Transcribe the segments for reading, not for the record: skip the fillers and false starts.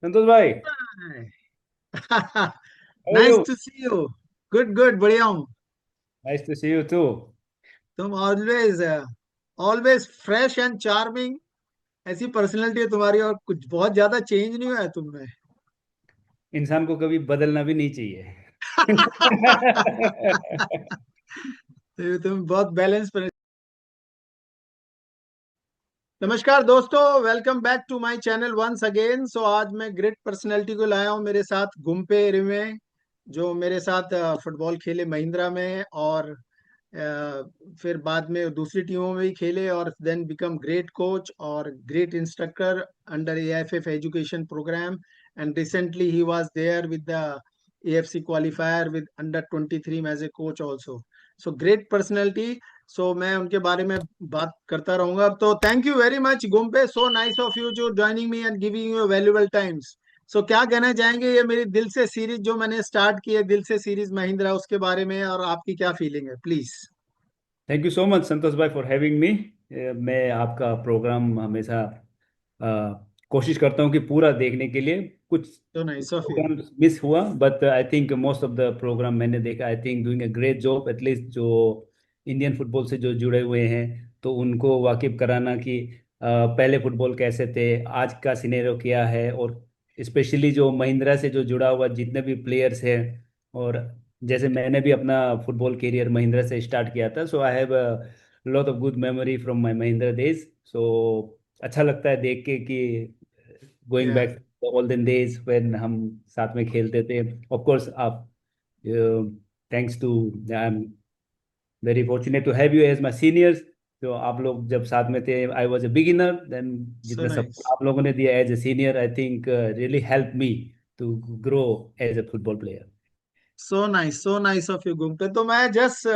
संतोष भाई। How are nice you? To see you. Good good, बढ़िया हूँ। Nice to see you too. तुम always always fresh and charming. ऐसी personality है तुम्हारी, और कुछ बहुत ज्यादा चेंज नहीं हुआ है तुम में। इंसान को कभी बदलना भी नहीं चाहिए। तुम बहुत बैलेंस पर। नमस्कार दोस्तों, welcome back to my channel once again. So आज मैं ग्रेट पर्सनैलिटी को लाया हूँ मेरे साथ, गुम्पे रिमे, जो मेरे साथ फुटबॉल खेले महिंद्रा में, और फिर बाद में दूसरी टीमों में भी खेले, और देन बिकम ग्रेट कोच और great instructor under AFF education program. And recently he was there with the AFC qualifier with under 23 as a coach also. So great personality. So मैं उनके बारे में बात करता रहूंगा। तो thank you very much Gumpe, so nice of you जो joining me and giving you valuable times. So क्या कहना चाहेंगे, ये मेरी दिल से सीरीज जो मैंने स्टार्ट की है, दिल से सीरीज महिंद्रा, उसके बारे में, और आपकी क्या फीलिंग है please. Thank you so much Santosh भाई फॉर हैविंग मी। मैं आपका प्रोग्राम हमेशा कोशिश करता हूँ कि पूरा देखने के लिए। कुछ so nice of you. Program मिस हुआ but I think most of the program मैंने देखा। I think doing a great job at least जो इंडियन फुटबॉल से जो जुड़े हुए हैं तो उनको वाकिफ कराना कि पहले फुटबॉल कैसे थे, आज का सिनेरियो क्या है, और स्पेशली जो महिंद्रा से जो जुड़ा हुआ जितने भी प्लेयर्स हैं। और जैसे मैंने भी अपना फुटबॉल करियर महिंद्रा से स्टार्ट किया था, so I have lot of good memory from my Mahindra days. So अच्छा लगता है देख के कि गोइंग या बैक olden days when हम साथ में खेलते थे। ऑफ कोर्स आप thanks to I am very fortunate to have you as my seniors. तो आप लोग जब साथ में थे I was a beginner then so जितना नाइस। सपोर्ट आप लोगों ने दिया as a senior I think really help me to grow as a football player. So nice of you Gumpe. तो मैं जस्ट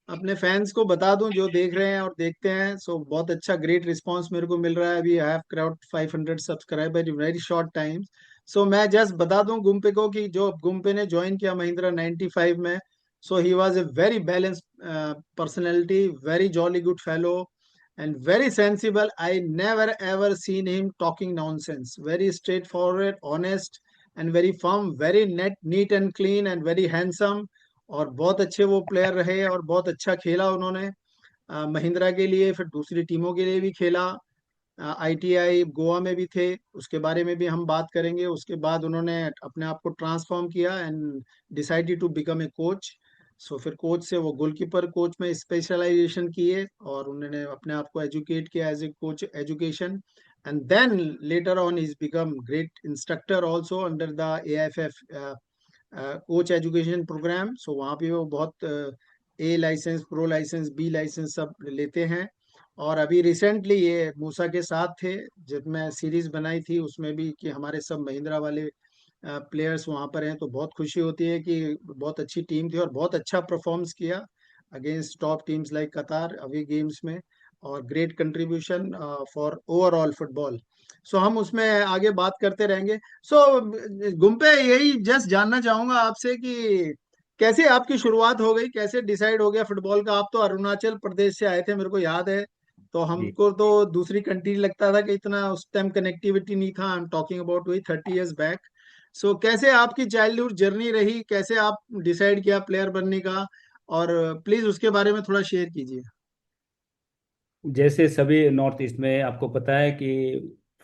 अपने फैंस को बता दूं जो देख रहे हैं और देखते हैं, सो बहुत अच्छा ग्रेट रिस्पांस मेरे को मिल रहा है। अभी I have crossed 500 subscriber in very short time. So मैं जस्ट बता दूं गुम्पे को कि जो गुम्पे ने ज्वाइन किया महिंद्रा 95 में, so he was a very balance personality, very jolly good fellow, and very sensible. I never ever seen him talking nonsense. Very straightforward, honest, and very firm, very neat and clean, and very handsome. और बहुत अच्छे वो player रहे, और बहुत अच्छा खेला उन्होंने महिंद्रा के लिए, फिर दूसरी टीमों के लिए भी खेला। आईटीआई गोवा में भी थे, उसके बारे में भी हम बात करेंगे। उसके बाद उन्होंने अपने आप को ट्रांसफॉर्म किया and decided to become a coach. So फिर कोच से वो गोलकीपर कोच में स्पेशलाइजेशन किए, और उन्होंने अपने आप को एजुकेट किया as a coach education. And then later on is become great instructor also under the AIFF coach education program. So वहाँ पे वो बहुत A license, pro license, B license सब लेते हैं। और अभी रिसेंटली ये मूसा के साथ थे, जब मैं सीरीज बनाई थी उसमें भी, कि हमारे सब महिंद्रा वाले प्लेयर्स वहाँ पर हैं, तो बहुत खुशी होती है कि बहुत अच्छी टीम थी और बहुत अच्छा परफॉर्म्स किया against top teams like Qatar away games में। और great contribution for overall football. So हम उसमें आगे बात करते रहेंगे। सो गुम्पे, यही जस्ट जानना चाहूंगा आपसे कि कैसे आपकी शुरुआत हो गई, कैसे डिसाइड हो गया फुटबॉल का। आप तो अरुणाचल प्रदेश से आए थे, मेरे को याद है। तो जी। हमको तो दूसरी कंट्री लगता था कि इतना उस टाइम कनेक्टिविटी नहीं था। आई एम टॉकिंग अबाउट वही 30 इयर्स बैक। सो कैसे आपकी चाइल्डहुड जर्नी रही, कैसे आप डिसाइड किया प्लेयर बनने का, और प्लीज उसके बारे में थोड़ा शेयर कीजिए। जैसे सभी नॉर्थ ईस्ट में आपको पता है कि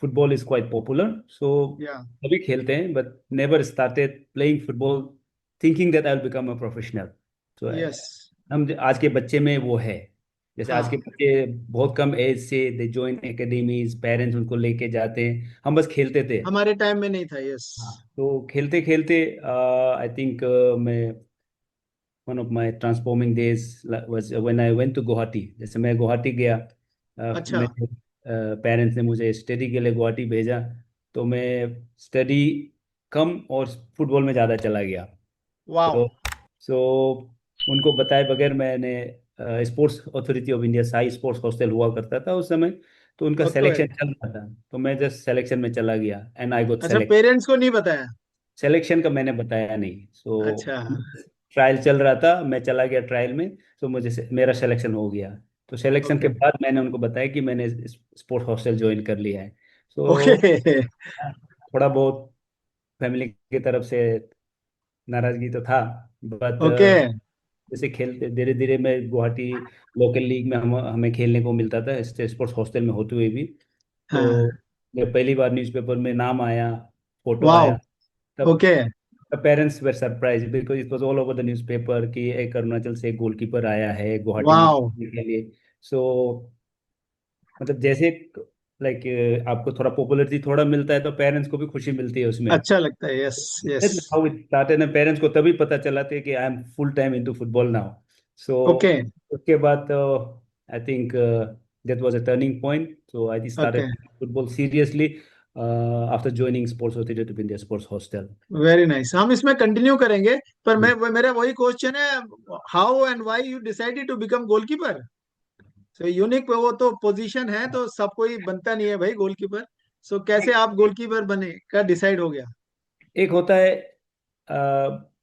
फुटबॉल इज क्वाइट पॉपुलर, सो या सभी खेलते हैं but never started playing football thinking that I will become a professional. तो यस। आज के बच्चे में वो है। जैसे आज के हाँ, बच्चे बहुत कम एज से दे जॉइन एकेडमीज, पेरेंट्स उनको लेके जाते हैं, हम बस खेलते थे। हमारे टाइम में नहीं था। यस। हाँ, तो खेलते खेलते आई थिंक मैं one of my transforming days was when I went to Guwahati. जैसे मैं गुवाहाटी गया, अच्छा। मेरे पेरेंट्स ने मुझे स्टडी के लिए गुवाहाटी भेजा, तो मैं स्टडी कम और फुटबॉल में ज़्यादा चला गया। वाओ। तो सो उनको बताए बगैर मैंने sports authority of India Sai sports hostel हुआ करता था उस समय, तो उनका बहुत तो है। सिलेक्शन चल रहा था, तो मैं जस्ट सिलेक्शन में चला गया एंड आई गॉट अच्छा, सेलेक्ट। पेरेंट्स को नहीं बताया। सिलेक्शन का मैंने बताया नहीं, सो अच्छा। ट्रायल चल रहा था, मैं चला गया ट्रायल में, तो मेरा सिलेक्शन हो गया। तो सिलेक्शन के ओके। बाद मैंने उनको बताया कि मैंने स्पोर्ट्स हॉस्टल ज्वाइन कर लिया है। ओके। सो थोड़ा बहुत फैमिली की तरफ से नाराजगी तो था, बट ओके। जैसे खेलते धीरे धीरे मैं गुवाहाटी लोकल लीग में हमें खेलने को मिलता था स्पोर्ट्स हॉस्टल में होते हुए भी। तो हाँ। जब पहली बार न्यूज़पेपर में नाम आया, फोटो वाओ। आया, तब okay. Parents were surprise because it was all over the newspaper कि एक अरुणाचल से एक गोलकीपर आया है गुवाहाटी में वाओ। खेलने के लिए। सो मतलब जैसे आपको थोड़ा पॉपुलरिटी थोड़ा मिलता है तो पेरेंट्स को भी खुशी मिलती है उसमें। अच्छा लगता है, yes yes. How it started ना, पेरेंट्स को तभी पता चला था कि I am full time into football now. So okay. उसके बाद तो I think that was a turning point, so I okay. Started football seriously after joining sports authority of India sports hostel. Very nice, हम इसमें continue करेंगे। पर मैं मेरा वही क्वेश्चन है, how and why you decided to become goalkeeper? So unique, वो तो पोजीशन है तो सब कोई बनता नहीं है भाई गोलकीपर। सो कैसे आप गोलकीपर बने का डिसाइड हो गया? एक होता है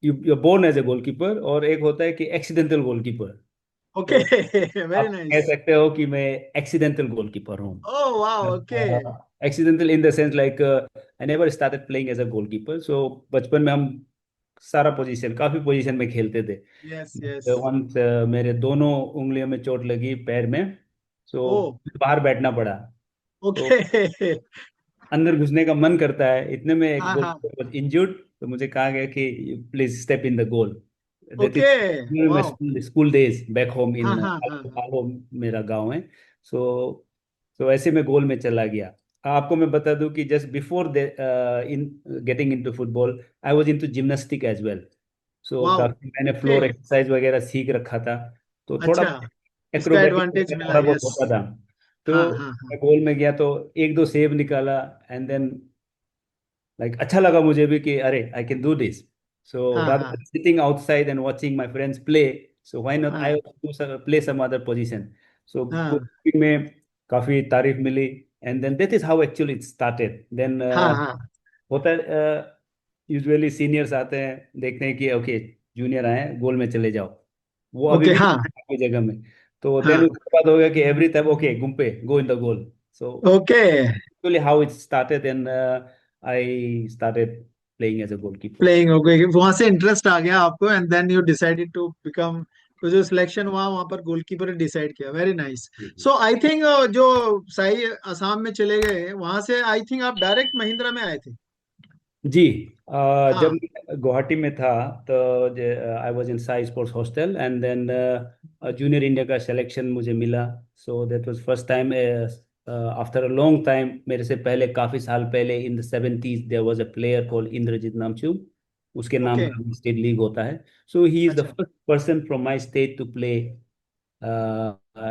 you born as a goalkeeper, और एक होता है कि एक्सीडेंटल गोलकीपर। ओके। तो वेरी आप कह नाइस। सकते हो कि मैं एक्सीडेंटल गोलकीपर हूँ। ओह वाह, okay. Accidental in the sense like I never started playing as a goalkeeper. So बचपन में हम सारा पोजीशन, काफी पोजीशन में खेलते थे। Yes yes. वंस मेरे दोनों उंगलियों में चोट लगी पैर में, सो ओह। बाहर बैठना पड़ा। तो ओके। अंदर घुसने का मन करता है, इतने में एक हाँ हाँ। गोल वाज इंजर्ड, तो मुझे कहा गया कि please step in the goal. That okay. Is वाह। स्कूल डेज बैक होम हाँ इन हाँ हाँ हाँ। आलो, मेरा गांव है। सो तो ऐसे में गोल में चला गया। आपको मैं बता दूं कि just before in getting into football I was into gymnastic as well. So वाह। काफी मैंने ओके। फ्लोर एक्सरसाइज वगैरह सीख रखा था, तो थोड़ा अच्छा, इसका एक्रोबेटिक एडवांटेज मिला, थोड़ा बहुत यस। होता था। तो हाँ हाँ हाँ। मैं गोल में गया तो एक दो सेव निकाला, एंड देन अच्छा लगा मुझे भी कि अरे आई कैन डू दिस। सो हाँ rather हाँ than sitting outside and watching my friends play, so why not I हाँ also play some other position. So हाँ goalkeeping में काफी तारीफ मिली, and then that is how actually it started. Then हाँ हाँ। होता है यूजुअली सीनियर्स आते हैं देखते हैं कि ओके जूनियर आए हैं, गोल में चले जाओ। वो अभी ओके। भी हाँ आपकी जगह में। तो देन हाँ। उसके बाद हो गया कि every time okay Gumpe go in the goal. So okay. actually how it started, and I started playing as a goalkeeper. Playing हो गई, वहां से इंटरेस्ट आ गया आपको, and then you decided to become. तो जो सिलेक्शन हुआ वहां पर गोलकीपर डिसाइड किया, very nice. So I think जो साई असम में चले गए वहां से, आई थिंक आप डायरेक्ट महिंद्रा में आए थे। जी, जब हाँ। मैं गुवाहाटी में था तो I was in SAI sports hostel, and then junior India का सिलेक्शन मुझे मिला। So that was first time after a long time. मेरे से पहले काफी साल पहले in the 70s there was a player called Indrajit Namchu, उसके नाम ओके। का स्टेट लीग होता है। सो ही इज द अच्छा। First person from my state to play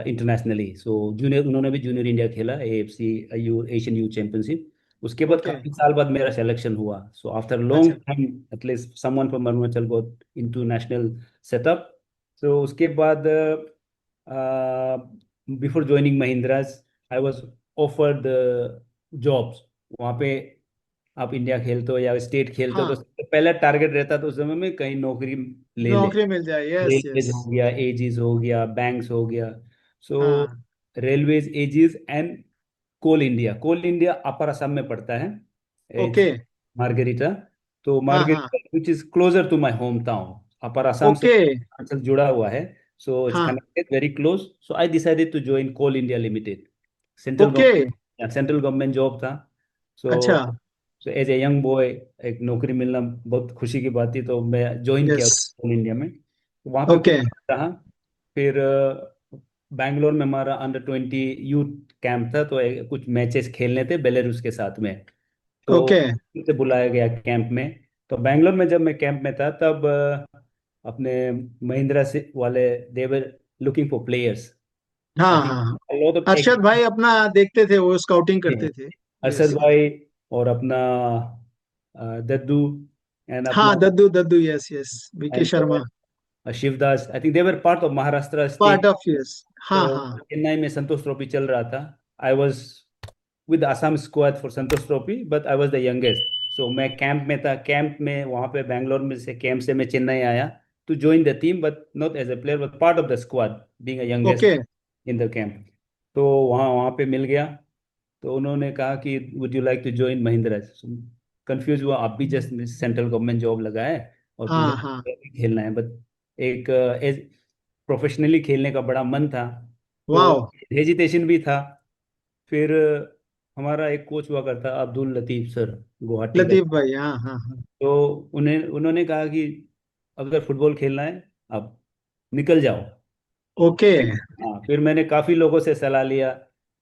internationally. So junior, उन्होंने भी जूनियर इंडिया खेला AFC एशियन यूथ चैंपियनशिप। उसके बाद ओके। काफी साल बाद मेरा सिलेक्शन हुआ। सो आफ्टर अच्छा। Long time at least someone from Arunachal got into national setup. So उसके बाद before joining Mahindras I was offered jobs वहाँ पे। आप इंडिया खेलते हो या स्टेट खेलते हो तो हाँ, सबसे पहला टारगेट रहता था उस समय में कहीं नौकरी ले ले। नौकरी मिल जाए, यस रेलवेज यस। हो गया, एजीज हो गया, बैंक्स हो गया। सो हाँ। Railways, AGs and Coal India upper Assam में पड़ता है। It's okay. मार्गेरिटा। तो हाँ हाँ। Margherita which is closer to my home town, upper Assam से ओके। अरुणाचल जुड़ा हुआ है। सो इट्स हाँ। Connected very close. So I decided to join Coal India Limited. Central okay. Government, central government job था। सो अच्छा। So as a young boy एक नौकरी मिलना बहुत खुशी की बात थी, तो मैं ज्वाइन किया यस। कोल इंडिया में। वहाँ पे कुछ ओके। रहा। फिर बैंगलोर में हमारा अंडर 20 यूथ कैंप था, तो कुछ मैचेस खेलने थे बेलारूस के साथ में। तो ओके। से बुलाया गया कैंप में। तो बैंगलोर में जब मैं कैंप में था तब अपने महिंद्रा से वाले देवर लुकिंग फॉर प्लेयर्स। हाँ आई हाँ थिंक हाँ। लॉट ऑफ अरशद भाई अपना देखते थे, वो स्काउटिंग करते थे। अरशद यस। भाई और अपना दद्दू एंड अपना हाँ, Daddu Daddu, yes yes. BK and Sharma. Shivdas, I think they were part of Maharashtra part state. Of, yes. हाँ तो हाँ। चेन्नई में संतोष ट्रॉफी चल रहा था। I was with Assam squad for Santosh trophy, but I was the youngest. So मैं कैंप में था, कैंप में वहाँ पे बैंगलोर में से कैंप से मैं चेन्नई आया to join the team, but not as a player but part of the squad being a youngest okay. In the camp. तो वहाँ वहाँ पे मिल गया। तो उन्होंने कहा कि would you like to join Mahindra. Confuse हुआ, आप भी जस्ट सेंट्रल गवर्नमेंट जॉब लगा है और तुझे हाँ हाँ। खेलना है, बट एक प्रोफेशनली खेलने का बड़ा मन था, तो वाह। हेजिटेशन भी था। फिर हमारा एक कोच हुआ करता अब्दुल लतीफ सर, गुवाहाटी का। लतीफ भाई, हाँ हाँ हाँ। तो उन्होंने कहा कि अगर फुटबॉल खेलना है, आप निकल जाओ। ओके। हाँ, फिर मैंने काफ़ी लोगों से सलाह लिया,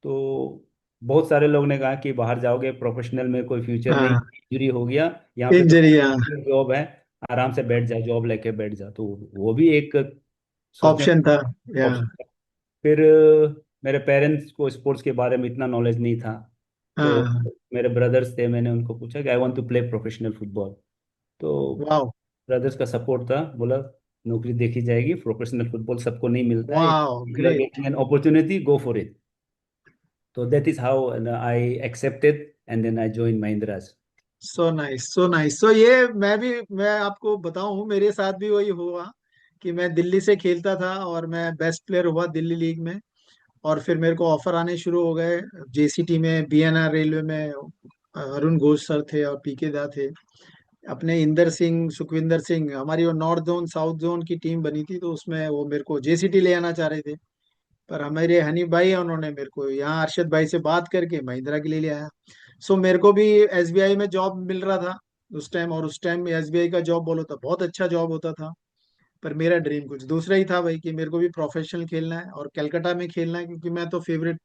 तो बहुत सारे लोग ने कहा कि बाहर जाओगे प्रोफेशनल में कोई फ्यूचर नहीं, हाँ। इंजरी हो गया, यहाँ पे तो इंजरी, हाँ। जॉब है, आराम से बैठ जा, जॉब लेके बैठ जा। तो वो भी एक सोचने ऑप्शन था। या। ऑप्शन था। फिर मेरे पेरेंट्स को स्पोर्ट्स के बारे में इतना नॉलेज नहीं था, तो हाँ। मेरे ब्रदर्स थे, मैंने उनको पूछा कि I want to play professional football. तो वाह। ब्रदर्स का सपोर्ट था, बोला नौकरी देखी जाएगी, प्रोफेशनल फुटबॉल सबको नहीं मिलता है, वाह, you are great. Getting an opportunity, go for it. तो that is how I accepted and then I join Mahindras. So nice, so nice. So ये मैं आपको बताऊं, मेरे साथ भी वही हुआ कि मैं दिल्ली से खेलता था और मैं बेस्ट प्लेयर हुआ दिल्ली लीग में। और फिर मेरे को ऑफर आने शुरू हो गए जेसीटी में, बीएनआर रेलवे में। अरुण घोष सर थे और पीके दा थे। अपने इंदर सिंह, सुखविंदर सिंह, हमारी वो नॉर्थ जोन साउथ जोन की टीम बनी थी, तो उसमें वो मेरे को जेसीटी ले आना चाह रहे थे। पर हमारे हनी भाई हैं, उन्होंने मेरे को यहाँ अरशद भाई से बात करके महिंद्रा के लिए ले आया। सो मेरे को भी एसबीआई में जॉब मिल रहा था उस टाइम, और उस टाइम एसबीआई का जॉब बोलो तो बहुत अच्छा जॉब होता था। पर मेरा ड्रीम कुछ दूसरा ही था भाई, कि मेरे को भी प्रोफेशनल खेलना है और कलकत्ता में खेलना है, क्योंकि मैं तो फेवरेट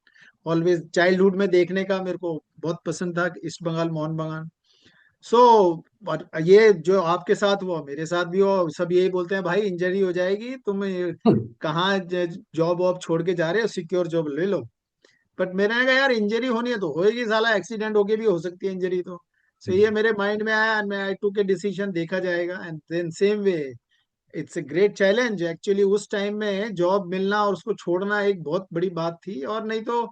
ऑलवेज चाइल्डहुड में देखने का मेरे को बहुत पसंद था ईस्ट बंगाल, मोहन बगान। सो ये जो आपके साथ हुआ मेरे साथ भी हुआ। सब यही बोलते हैं भाई इंजरी हो जाएगी, तुम कहाँ जॉब वॉब छोड़ के जा रहे हो, सिक्योर जॉब ले लो। बट मैंने कहा यार इंजरी होनी है तो होएगी, साला एक्सीडेंट होके भी हो सकती है इंजरी तो। सो ये मेरे माइंड में आया, मैं आई टुक ए डिसीजन, देखा जाएगा। And then same way, it's a great challenge actually. उस टाइम में जॉब मिलना और उसको छोड़ना एक बहुत बड़ी बात थी। और नहीं तो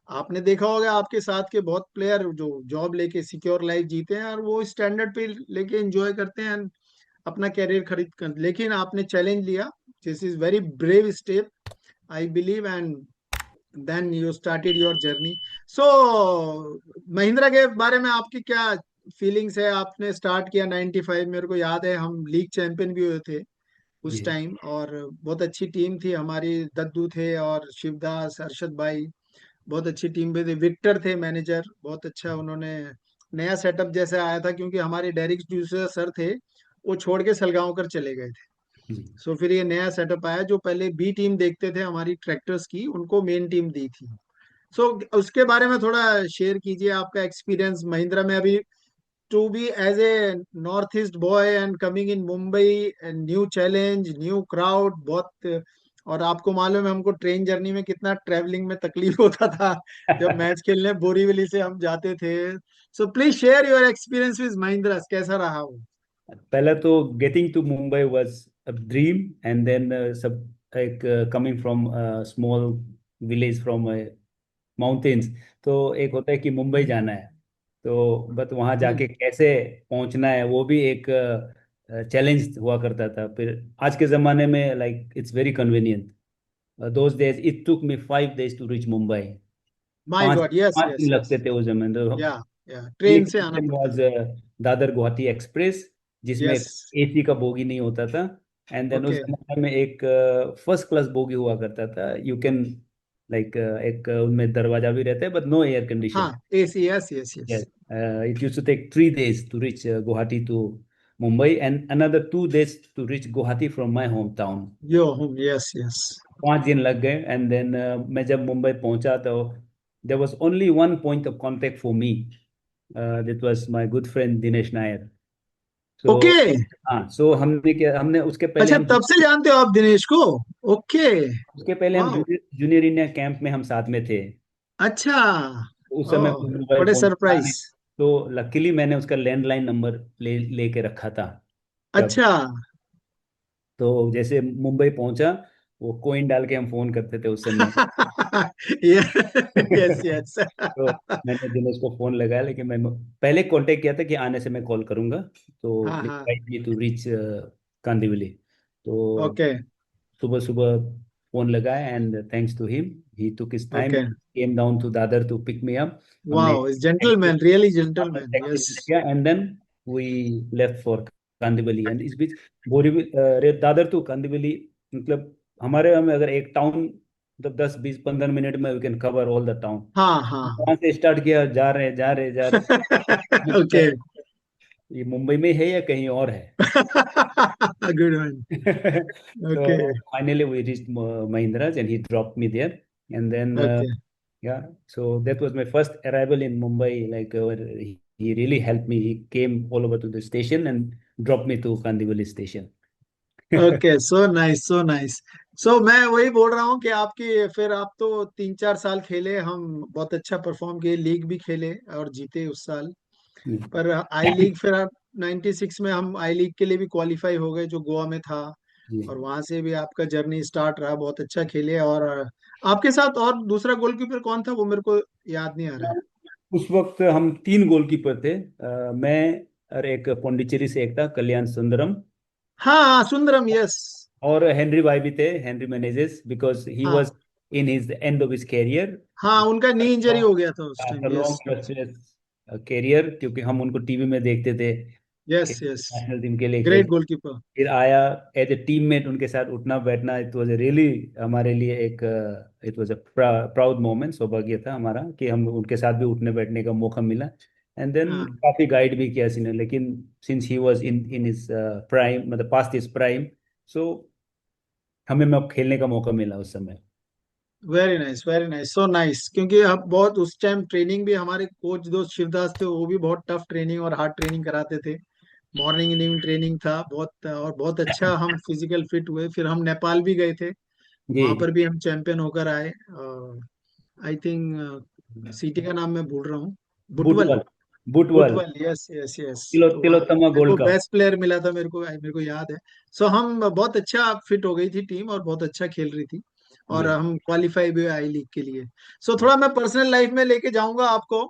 आपने देखा होगा आपके साथ के बहुत प्लेयर जो जॉब लेके सिक्योर लाइफ जीते हैं और वो स्टैंडर्ड पे लेके एंजॉय करते हैं अपना कैरियर खरीद कर। लेकिन आपने चैलेंज लिया, this is very brave step, I believe. And then you started your journey. So Mahindra के बारे में आपकी क्या फीलिंग्स है? आपने स्टार्ट किया 95, मेरे को याद है हम लीग चैंपियन भी हुए थे जी। उस टाइम। और बहुत अच्छी टीम थी हमारी, दद्दू थे और शिवदास, अरशद भाई, बहुत अच्छी टीम पे थे। विक्टर थे मैनेजर, बहुत अच्छा। उन्होंने नया सेटअप जैसे आया था, क्योंकि हमारे डायरेक्ट जो सर थे वो छोड़ के सलगांवकर चले गए थे। जी। सो फिर ये नया सेटअप आया, जो पहले बी टीम देखते थे हमारी ट्रैक्टर्स की, उनको मेन टीम दी थी। सो उसके बारे में थोड़ा शेयर कीजिए आपका एक्सपीरियंस महिंद्रा में अभी, to be as a north east boy and coming in Mumbai, new challenge, new crowd बहुत। और आपको मालूम है हमको ट्रेन जर्नी में कितना ट्रैवलिंग में तकलीफ होता था जब मैच खेलने बोरीवली से हम जाते थे। So please share your experience with Mahindra, कैसा रहा वो? पहले तो getting to Mumbai was a dream, and then सब एक coming from small village from mountains, तो एक होता है कि मुंबई जाना है, तो बट वहाँ जाके हम्म। कैसे पहुँचना है वो भी एक चैलेंज हुआ करता था। फिर आज के ज़माने में like it's very convenient, those days it took me 5 days to reach Mumbai. My पाँच गॉड, यस पाँच यस दिन लगते यस। थे उस जमाने, तो या ट्रेन एक से आना ट्रेन पड़ता वाज था। दादर गुवाहाटी एक्सप्रेस, जिसमें यस। एसी का बोगी नहीं होता था। एंड देन उस ओके। जमाने में एक फर्स्ट क्लास बोगी हुआ करता था, यू कैन लाइक एक उनमें दरवाजा भी रहता है बट नो एयर हाँ, condition. AC, yes yes Yes. Yes. It used to take 3 days to reach Guwahati to Mumbai, and another 2 days to reach Guwahati from my hometown. Yo home, yes yes. 5 दिन लग गए, and then मैं जब मुंबई पहुंचा तो there was only one point of contact for me. That was my good friend Dinesh Nair. So okay. हाँ, so हमने उसके पहले अच्छा, हम तब से जानते हो आप दिनेश को? ओके। उसके पहले हम वाओ। जूनियर इंडिया कैंप में हम साथ में थे। अच्छा। उस समय ओह, वो मोबाइल बड़े फोन था नहीं, सरप्राइज। तो लकीली मैंने उसका लैंडलाइन नंबर लेके रखा था। तब अच्छा। तो जैसे मुंबई पहुंचा, वो कोइन डाल के हम फोन करते थे उस समय। Yes yes. तो मैंने दिनेश को फोन लगाया, लेकिन मैं पहले कांटेक्ट किया था कि आने से मैं कॉल करूंगा, तो हाँ प्लीज हाँ। Guide me to reach Kandivali. तो ओके। सुबह सुबह फोन लगाया, and thanks to him he took his time okay, and came down to Dadar to pick me up. हमने wow, gentleman, really gentleman, practice yes. किया, and then we left for Kandivali. And इस बीच Borivali, Dadar to Kandivali, मतलब हमारे में अगर एक टाउन मतलब 10 20 15 मिनट में we can cover all the town. हाँ हाँ वहां से स्टार्ट किया, जा रहे जा रहे जा रहे, हाँ। मुझे लगा ओके। ये मुंबई में है या कहीं और है. Good one. Okay So finally we reached Mahindra's and he dropped me there. And then okay yeah, so that was my first arrival in Mumbai. Like he really helped me. He came all over to the station and dropped me to Kandivali station. Okay, so nice, so nice. So मैं वही बोल रहा हूँ कि आपकी फिर आप तो 3 4 साल खेले, हम बहुत अच्छा परफॉर्म किए, लीग भी खेले और जीते उस साल। पर आई लीग फिर आप 96 में हम आई लीग के लिए भी क्वालिफाई हो गए जो गोवा में था। जी. और वहां से भी आपका जर्नी स्टार्ट रहा, बहुत अच्छा खेले। और आपके साथ और दूसरा गोलकीपर कौन था वो मेरे को याद नहीं आ रहा है। उस वक्त हम 3 गोलकीपर थे. मैं और एक पौंडीचेरी से एक था, कल्याण सुंदरम. हाँ, सुंदरम, यस। और हेनरी भाई भी थे, Henry Menezes, because he was हाँ in his end of his career. हाँ, उनका नी इंजरी हो गया था उस time, after yes. Long career, क्योंकि हम उनको टीवी में देखते थे यस यस, नेशनल टीम के लिए ग्रेट खेलते. गोलकीपर। फिर आया एज ए टीममेट, उनके साथ उठना बैठना, इट वाज रियली हमारे लिए एक, it was a proud moment. सौभाग्य था हमारा कि हम उनके साथ भी उठने बैठने का मौका मिला. एंड देन हाँ, काफी गाइड भी किया सीने, लेकिन since he was in in his prime, मतलब पास्ट हिज प्राइम, सो हमें में खेलने का मौका मिला उस समय. Very nice, very nice, so nice. क्योंकि हम बहुत उस टाइम ट्रेनिंग भी, हमारे कोच दोस्त शिवदास थे, वो भी बहुत टफ ट्रेनिंग और हार्ड ट्रेनिंग कराते थे। मॉर्निंग इवनिंग ट्रेनिंग था बहुत, और बहुत अच्छा हम फिजिकल फिट हुए। फिर हम नेपाल भी गए थे, वहां जी. पर भी हम चैंपियन होकर आए। आई थिंक सिटी का नाम मैं भूल रहा हूँ, Butwal. Butwal. Butwal. Butwal, yes yes yes. तो वहाँ तिलोत्तमा मेरे को गोल्ड कप. बेस्ट प्लेयर मिला था, मेरे को याद है। सो हम बहुत अच्छा फिट हो गई थी टीम और बहुत अच्छा खेल रही थी। और जी. हम क्वालिफाई भी हुए आई लीग के लिए। सो थोड़ा मैं पर्सनल लाइफ में लेके जाऊंगा आपको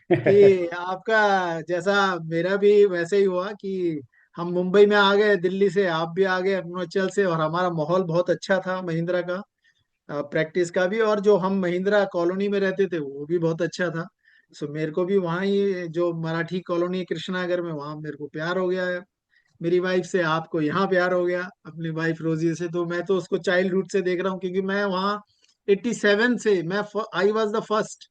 कि आपका जैसा मेरा भी वैसे ही हुआ कि हम मुंबई में आ गए, दिल्ली से आप भी आ गए अरुणाचल से, और हमारा माहौल बहुत अच्छा था महिंद्रा का, प्रैक्टिस का भी। और जो हम महिंद्रा कॉलोनी में रहते थे वो भी बहुत अच्छा था। सो मेरे को भी वहाँ ही जो मराठी कॉलोनी कृष्णानगर में, वहाँ मेरे को प्यार हो गया है मेरी वाइफ से। आपको यहाँ प्यार हो गया अपनी वाइफ रोजी से, तो मैं तो उसको चाइल्डहुड से देख रहा हूँ। क्योंकि मैं वहाँ 87 से, मैं I was the first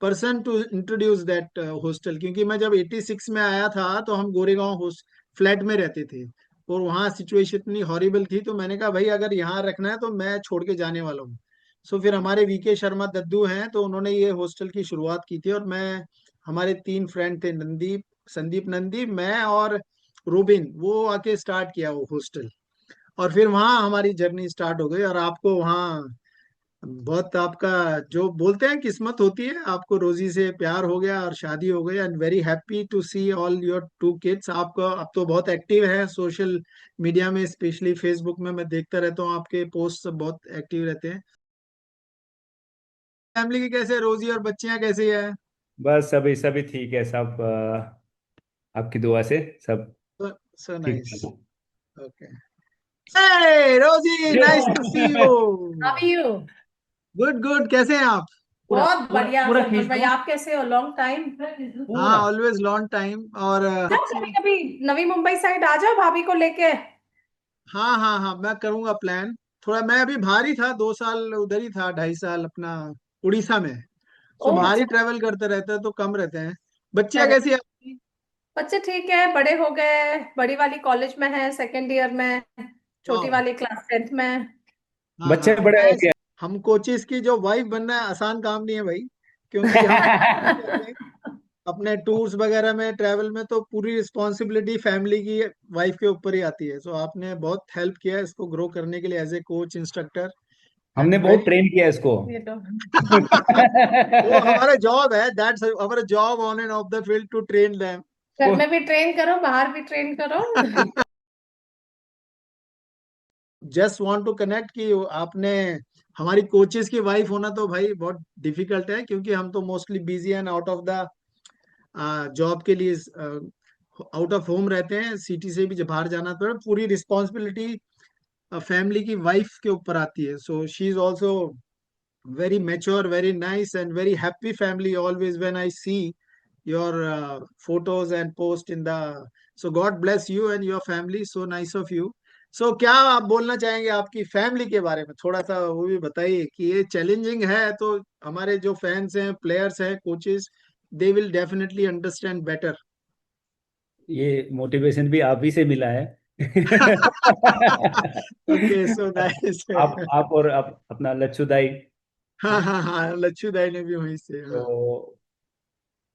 person to introduce that hostel. क्योंकि मैं जब 86 में आया था तो हम गोरेगांव फ्लैट में रहते थे, और वहाँ सिचुएशन इतनी हॉरिबल थी। तो मैंने कहा भाई अगर यहाँ रखना है तो मैं छोड़ के जाने वाला हूँ। सो फिर हमारे वीके शर्मा दद्दू हैं, तो उन्होंने ये हॉस्टल की शुरुआत की थी। और मैं, हमारे 3 फ्रेंड थे, नंदीप, संदीप नंदी, मैं और रूबिन, वो आके स्टार्ट किया वो हॉस्टल। और फिर वहाँ हमारी जर्नी स्टार्ट हो गई। और आपको वहाँ बहुत, आपका जो बोलते हैं किस्मत होती है, आपको रोजी से प्यार हो गया और शादी हो गई। And very happy to see all your 2 kids. आपको अब तो बहुत एक्टिव है सोशल मीडिया में, स्पेशली फेसबुक में मैं देखता रहता हूँ, आपके पोस्ट सब बहुत एक्टिव रहते हैं। फैमिली की कैसे, रोजी और बच्चियां कैसी है? बस सभी सभी ठीक है सब, आपकी दुआ से सब सो ठीक नाइस। ठाक. Okay. Hey Rosy, nice to see you. How are you? Good good, कैसे हैं आप? पूरा बहुत पूरा बढ़िया पूरा संतोष खींच भाई, दो. आप कैसे हो? Long time. हाँ, पूरा. Always long time. और कभी कभी नवी मुंबई साइड आ जाओ भाभी को लेके। हाँ हाँ हाँ, मैं करूंगा प्लान। थोड़ा मैं अभी बाहर ही था, 2 साल उधर ही था, 2.5 साल अपना उड़ीसा में। सो ओ बाहर ही अच्छा। ट्रेवल करते रहते हैं तो कम रहते हैं। बच्चियां अरे कैसी है आपकी? बच्चे ठीक है, बड़े हो गए। बड़ी वाली कॉलेज में है, सेकेंड ईयर में। छोटी वाह। वाली क्लास 10th में। हाँ बच्चे हाँ, बड़े हो नाइस। गए. हम कोचिस की जो वाइफ बनना है आसान काम नहीं है भाई। क्योंकि हम करते हैं अपने टूर्स वगैरह में, ट्रैवल में, तो पूरी रिस्पॉन्सिबिलिटी फैमिली की वाइफ के ऊपर ही आती है। सो आपने बहुत हेल्प किया है इसको ग्रो करने के लिए एज ए कोच, इंस्ट्रक्टर। हमने एंड बहुत वेरी ट्रेन किया इसको. ये तो वो हमारा जॉब है, that's our job on and off the field, to train them. घर में भी ट्रेन करो, बाहर भी ट्रेन करो। जस्ट वांट टू कनेक्ट कि आपने, हमारी कोचेस की वाइफ होना तो भाई बहुत डिफिकल्ट है। क्योंकि हम तो mostly busy and out of the job के लिए आउट ऑफ होम रहते हैं, सिटी से भी जब बाहर जाना तो पूरी रिस्पॉन्सिबिलिटी फैमिली की वाइफ के ऊपर आती है. So she is also very mature, very nice, and very happy family always when I see your photos and post in the. So God bless you and your family. So nice of you. So क्या आप बोलना चाहेंगे आपकी family के बारे में, थोड़ा सा वो भी बताइए कि ये चैलेंजिंग है तो हमारे जो फैंस हैं, प्लेयर्स हैं, coaches, they will definitely understand better. ये मोटिवेशन भी आप ही से मिला है। Okay, so nice. आप और आप अपना लच्छू दाई। हाँ हाँ हाँ, लच्छू दाई ने भी वहीं से. हाँ. तो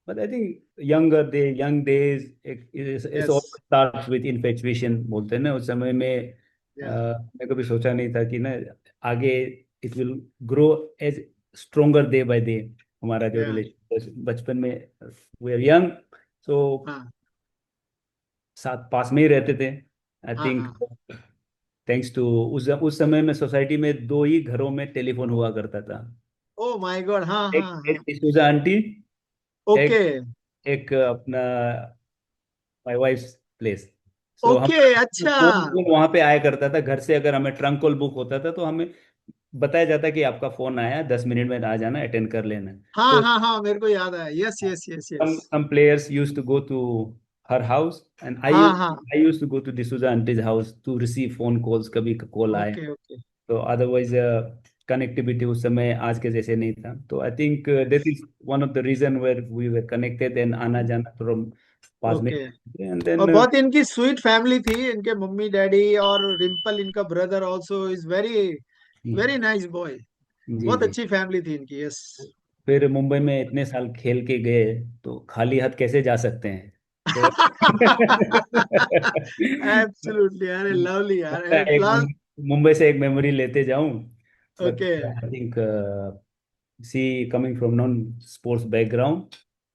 but I think young days it's all yes. starts with infatuation बोलते हैं ना। उस समय में या. मैं कभी सोचा नहीं था कि ना आगे it will grow as stronger day by day. हमारा जो या. रिलेशन बचपन में वी आर यंग, सो हाँ साथ पास में ही रहते थे। आई हाँ थिंक हाँ. थैंक्स टू उस समय में सोसाइटी में दो ही घरों में टेलीफोन हुआ करता था। Oh my God. हाँ एक हाँ एक हाँ. डिसूजा आंटी, एक ओके. एक अपना माय वाइफ्स प्लेस। सो हम ओके. अच्छा. फोन वहां पे आया करता था घर से। अगर हमें ट्रंक कॉल बुक होता था तो हमें बताया जाता कि आपका फोन आया, 10 मिनट में आ जाना, अटेंड कर लेना। हाँ तो हाँ हाँ, मेरे को याद आया. Yes yes yes some yes. some players used to go to her house, and हाँ हाँ. I used to go to D'Souza auntie's house to receive phone calls कभी कॉल आए। ओके ओके तो अदरवाइज कनेक्टिविटी उस समय आज के जैसे नहीं था। तो I think that is one of the reason where we were connected and आना जाना फ्रॉम पास में। ओके. एंड और देन बहुत इनकी स्वीट फैमिली थी, इनके मम्मी डैडी, और रिम्पल इनका brother also is very very nice boy. जी बहुत जी। अच्छी फैमिली थी इनकी. यस. फिर मुंबई में इतने साल खेल के गए तो खाली हाथ कैसे जा सकते हैं। तो एब्सोल्युटली. अरे लवली यार. एक लास्ट. मुंबई से एक मेमोरी लेते जाऊं। But okay. I think she coming from non sports background,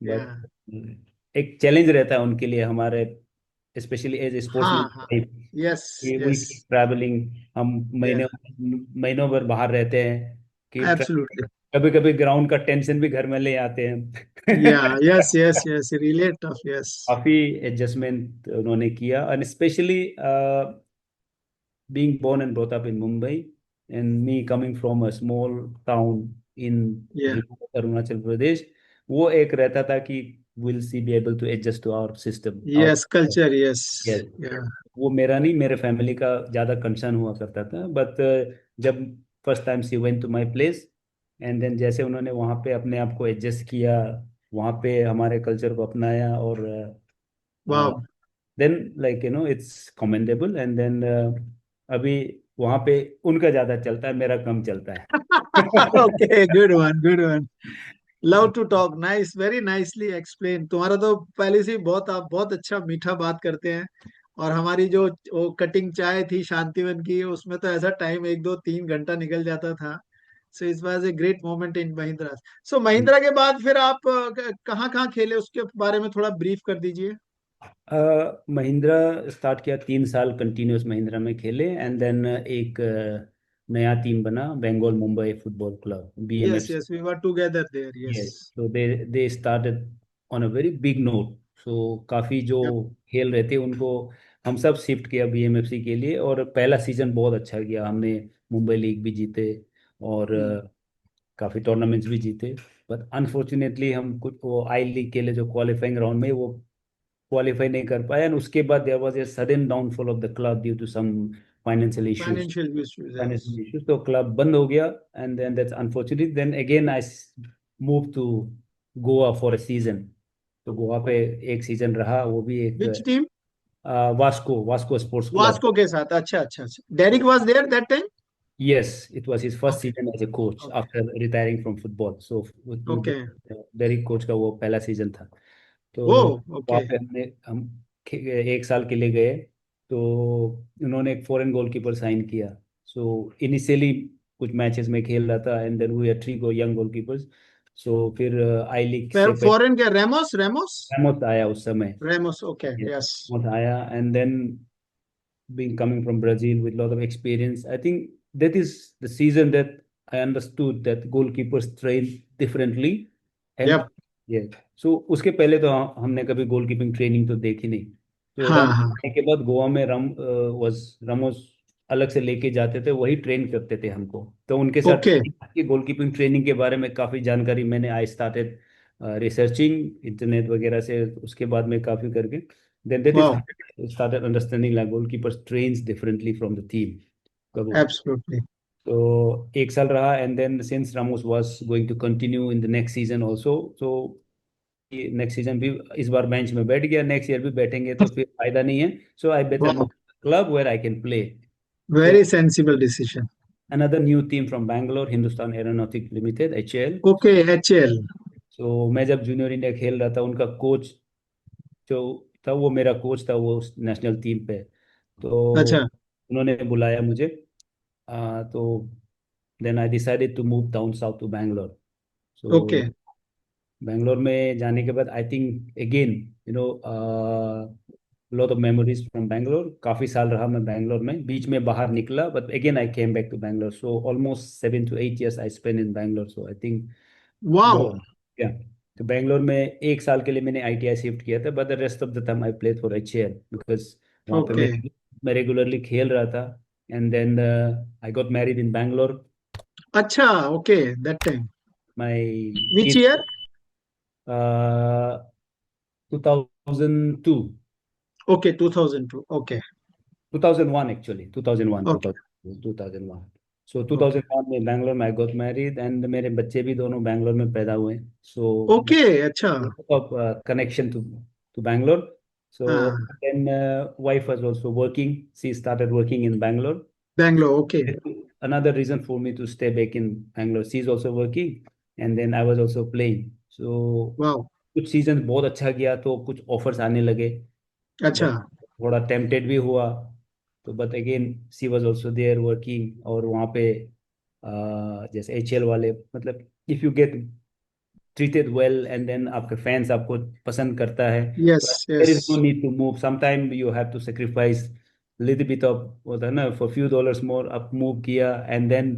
yeah. But एक चैलेंज रहता है उनके लिए हमारे, स्पेशली एज ए हाँ स्पोर्ट्समैन हाँ. Type. Yes we yes. Travelling, हम या. महीनों महीनों भर बाहर रहते हैं कि एब्सोल्युटली. कभी कभी ग्राउंड का टेंशन भी घर में ले आते हैं। या. Yes yes yes. Really tough. Yes. काफी एडजस्टमेंट उन्होंने किया, and especially being born and brought up in Mumbai, and me coming from a small town in या. remote Arunachal Pradesh, वो एक रहता था कि will she be able to adjust to our system, our yes culture. Yes. yes। या. वो मेरा नहीं, मेरे फैमिली का ज्यादा कंसर्न हुआ करता था। बट जब first time she went to my place, and then जैसे उन्होंने वहाँ पे अपने आप को एडजस्ट किया, वहाँ पे हमारे कल्चर को अपनाया, और wow. Then like it's commendable. And then अभी वहाँ पे उनका ज्यादा चलता है, मेरा कम चलता है। Okay. Good one good one. Love to talk. Nice. Very nicely explain. तुम्हारा तो पहले से ही बहुत, आप बहुत अच्छा मीठा बात करते हैं. और हमारी जो वो कटिंग चाय थी शांतिवन की, उसमें तो ऐसा टाइम 1 2 3 घंटा निकल जाता था. So it was a great moment in Mahindra. So Mahindra के बाद फिर आप कहाँ कहाँ खेले, उसके बारे में थोड़ा ब्रीफ कर दीजिए. महिंद्रा स्टार्ट किया, 3 साल कंटिन्यूस महिंद्रा में खेले, एंड देन एक नया टीम बना, Bengal Mumbai football club, yes BMFC। Yes, we were together there. Yes. Yes, so they started on a very big note. So काफी जो यप. खेल रहे थे उनको हम सब शिफ्ट किया BMFC के लिए, और पहला सीजन बहुत अच्छा गया। हमने मुंबई लीग भी जीते, और काफी टूर्नामेंट्स भी जीते। बट अनफॉर्चुनेटली हम कुछ वो आई लीग के लिए जो क्वालिफाइंग राउंड में वो क्वालिफाई नहीं कर पाए, एंड उसके बाद there was a sudden downfall of the club due to some financial issues. Financial issues. Yes. Financial issues, तो क्लब बंद हो गया। And then that's unfortunate, then again I move to Goa for a season. तो गोवा पे एक season रहा, वो भी एक which team? Vasco Vasco sports club. Vasco के साथ. अच्छा अच्छा अच्छा. Derrick was there that time. Yes, it was his first okay season as a coach okay after retiring from football. So okay. Derrick coach का वो पहला सीजन था। तो ओ. वहाँ ओके. पे हम एक साल के लिए गए। तो उन्होंने एक फॉरेन गोलकीपर साइन किया। सो इनिशियली कुछ मैचेस में खेल रहा था, and then we are 3 young goalkeepers. So फिर आई लीग से पहले फॉरेन के रेमोस रेमोस. रेमोस आया उस समय। Ramos. Okay. Yes, yes. Ramos आया, and then being coming from Brazil with a lot of experience, I think that is the season that I understood that goalkeepers train differently. And yup. yeah, so उसके पहले तो हमने कभी goalkeeping training तो देखी नहीं। तो हाँ रामोस हाँ. आने के बाद गोवा में रामोस अलग से लेके जाते थे, वही ट्रेन करते थे हमको। तो उनके साथ ओके। गोलकीपिंग ट्रेनिंग के बारे में काफ़ी जानकारी मैंने आई स्टार्टेड रिसर्चिंग इंटरनेट वगैरह से, उसके बाद में काफ़ी करके then that is wow. started understanding like goalkeepers trains differently from the team. कब एब्सोल्युटली। तो एक साल रहा, and then since Ramos was going to continue in the next season also, तो नेक्स्ट सीजन भी इस बार बेंच में बैठ गया, नेक्स्ट ईयर भी बैठेंगे तो फिर फायदा नहीं है, so I better wow, move club where I can play. So very sensible decision. another new team from Bangalore, Hindustan Aeronautic Limited, HAL। Okay, HL। So मैं जब जूनियर इंडिया खेल रहा था, उनका कोच जो था वो मेरा कोच था, वो नेशनल टीम पे। तो अच्छा। उन्होंने बुलाया मुझे, तो then I decided to move down south to Bangalore. Okay. So Bangalore में जाने के बाद I think again you know lot of memories from Bangalore. काफ़ी साल रहा मैं बैंगलोर में, बीच में बाहर निकला, but again I came back to Bangalore. So almost 7 to 8 years I spend in Bangalore. So I think wow. बहुत, क्या, तो बैंगलोर में एक साल के लिए मैंने आईटीआई शिफ्ट किया था, but the rest of the time I played for HCL, because वहाँ पे ओके। मैं रेगुलरली खेल रहा था। And then I got married in Bangalore. अच्छा। Okay, that time. My which kid year? 2002, okay, 2002। Okay. 2001 actually, 2001, okay. 2001। So okay. 2001 में बैंगलोर में आई got married, and मेरे बच्चे भी दोनों बैंगलोर में पैदा हुए। So okay. अच्छा। of connection to Bangalore. So हाँ। then wife was also working. She started working in Bangalore. Bangalore. Okay. Another reason for me to stay back in Bangalore. She's also working, and then I was also playing. So wow. कुछ season बहुत अच्छा गया, तो कुछ offers आने लगे, अच्छा। But थोड़ा टेम्पटेड भी हुआ। तो but again she was also there working, और वहाँ पे जैसे HL वाले, मतलब if you get treated well and then आपके फैंस आपको पसंद करता है, यस, तो yes. there is no need to move, sometime you have to sacrifice little bit of, होता है ना, for few dollars more आप मूव किया, and then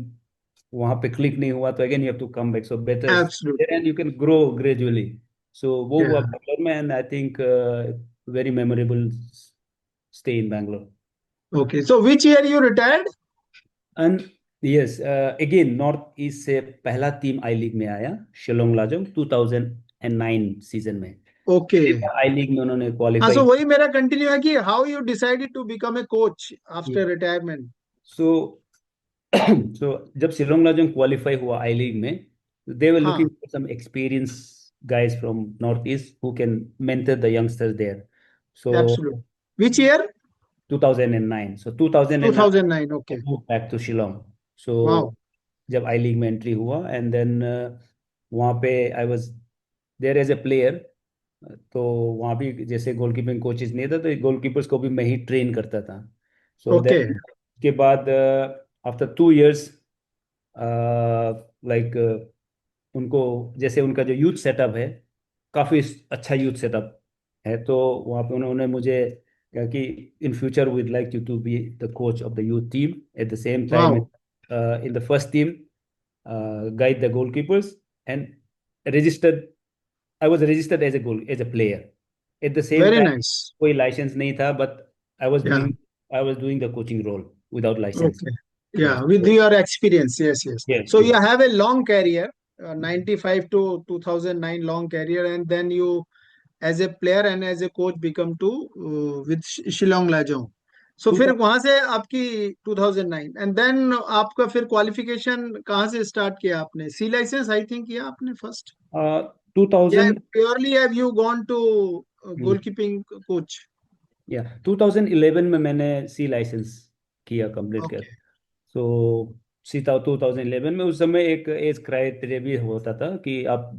वहाँ पे क्लिक नहीं हुआ, तो again you have to come back, so better absolutely. and you can grow gradually। so वो हुआ या। बैंगलोर में, and I think very memorable stay in Bangalore। Okay, so which year you retired? And yes, again north east से पहला team आई league में आया, Shillong Lajong 2009 season में। Okay. आई league में उन्होंने हाँ, क्वालिफाई। सो वही मेरा कंटिन्यू है कि how you decided to become a coach after retirement? So so जब शिलोंग लाजोंग क्वालिफाई हुआ आई लीग में, दे वर लुकिंग हाँ। For some experience guys from northeast who can mentor the youngsters there। So absolute. Which year? 2009, so 2009 2009। I okay. moved back to Shillong। so wow. जब I league में entry हुआ, and then वहाँ पे I was there as a player. तो वहाँ भी जैसे goalkeeping coaches नहीं था, तो गोलकीपर्स को भी मैं ही ट्रेन करता था। So okay. देन उसके बाद आफ्टर 2 years, लाइक उनको, जैसे उनका जो यूथ सेटअप है, काफ़ी अच्छा यूथ सेटअप है, तो वहाँ पे उन्होंने मुझे कहा कि in future we'd like you to be the coach of the youth team, at the same time wow. In the first team, guide the goalkeepers, and registered, I was registered as a player at the same very time। Nice. कोई licence नहीं था, but I was या। doing I was doing the coaching role without license। Okay. या, Yes, with so your experience, yes, yes. yes, So yes, you have a long career, 95 to 2009 long career, and then you as a player and as a coach become to with Shillong Lajong। So फिर 2000, वहां से आपकी 2009 and then आपका फिर qualification कहाँ से start किया आपने? सी लाइसेंस आई थिंक किया आपने first, yeah 2000, purely have you gone to goalkeeping coach? Yeah 2011 में मैंने सी लाइसेंस किया, कंप्लीट किया। ओके। सो सीता 2011 में, उस समय एक एज क्राइटेरिया भी होता था कि आप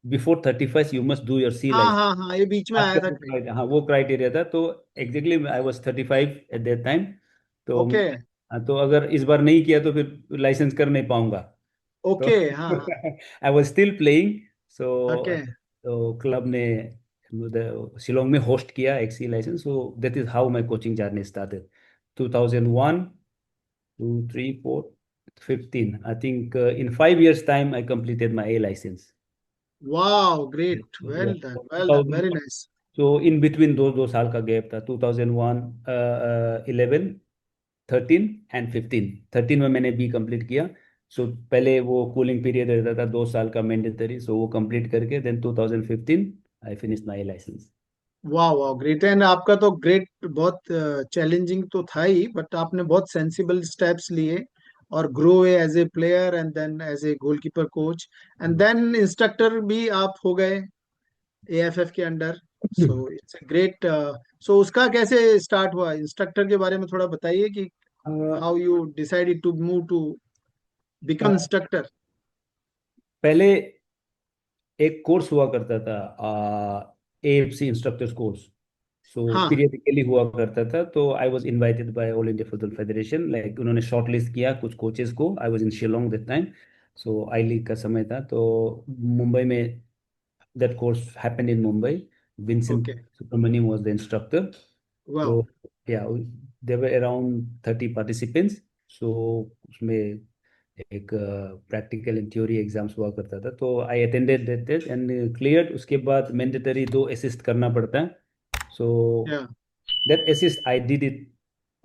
before 31 you must do your C हाँ लाइसेंस। हाँ हाँ, ये बीच में आया आपके था वो कहीं। हाँ, वो क्राइटेरिया था, तो exactly I was 35 at that time. तो ओके। तो अगर इस बार नहीं किया तो फिर लाइसेंस कर नहीं पाऊंगा। तो ओके। हाँ हाँ। I was still playing. So okay. तो क्लब ने शिलोंग में होस्ट किया एक C license, so that is how my coaching journey started. 2001, 2, 3, 4, 15, I think in 5 years time I completed my A license। Wow, great, Yeah, well done, very nice. so in between दो दो साल का gap था, 2001, 11, 2013 and 2015। 13 में मैंने B complete किया। सो पहले वो कूलिंग पीरियड रहता था 2 साल का मैंडेटरी, सो वो कंप्लीट करके then 2015 I finish my license. वाह वाह, ग्रेट। एंड आपका तो ग्रेट, बहुत चैलेंजिंग तो था ही, बट आपने बहुत सेंसिबल स्टेप्स लिए और grow as a player and then as a goalkeeper coach and then instructor भी आप हो गए एएफएफ के अंडर। So it's a great. So उसका कैसे स्टार्ट हुआ, इंस्ट्रक्टर के बारे में थोड़ा बताइए कि how you decided to move to become instructor. पहले एक कोर्स हुआ करता था, एएफसी इंस्ट्रक्टर्स कोर्स। सो हाँ। पीरियडिकली हुआ करता था, तो I was invited bye all India football federation, like उन्होंने शॉर्टलिस्ट किया कुछ कोचेस को। आई was in Shillong that time. So I league का समय था, तो मुंबई में that course happened in Mumbai. Vincent okay. Subramaniam was the instructor. So वाह। yeah, there were around 30 participants. So उसमें एक प्रैक्टिकल एंड थ्योरी एग्जाम्स हुआ करता था, तो I attended that and cleared. उसके बाद मैंडेटरी 2 असिस्ट करना पड़ता है। So yeah. That assist I did it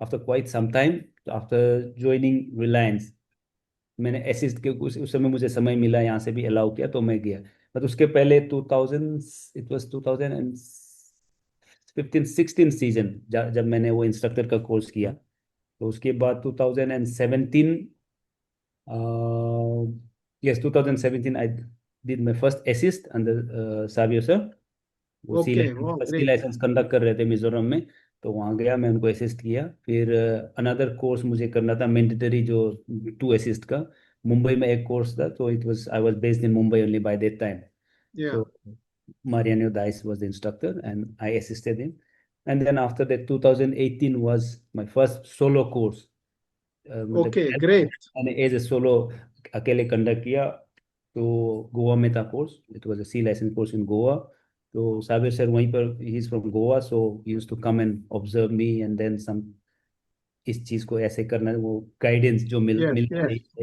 after quite some time, after joining Reliance. मैंने असिस्ट के उस समय मुझे समय मिला, यहाँ से भी अलाउ किया तो मैं गया। बट उसके पहले 2000, इट वाज 2015-16 सीजन जब मैंने वो इंस्ट्रक्टर का कोर्स किया। तो उसके बाद 2017, yes 2017 I did my first assist under Savio sir. वो सी ओके। वाह license C great. License conduct कर रहे थे मिजोरम में। तो वहाँ गया, मैं उनको असिस्ट किया। फिर अनदर कोर्स मुझे करना था मैंडेटरी, जो 2 असिस्ट का। मुंबई में एक कोर्स था, तो it was I was based in Mumbai only by that time. या। So Mariano Dice was the instructor and I assisted him. And then after that 2018 was my first solo course. मतलब okay great. मैंने as a solo अकेले conduct किया। तो गोवा में था course, it was a C license course in Goa. तो Sabir sir वहीं पर, he is from Goa, so he used to come and observe me and then some, इस चीज को ऐसे करना है, वो गाइडेंस जो यस मिलता यस।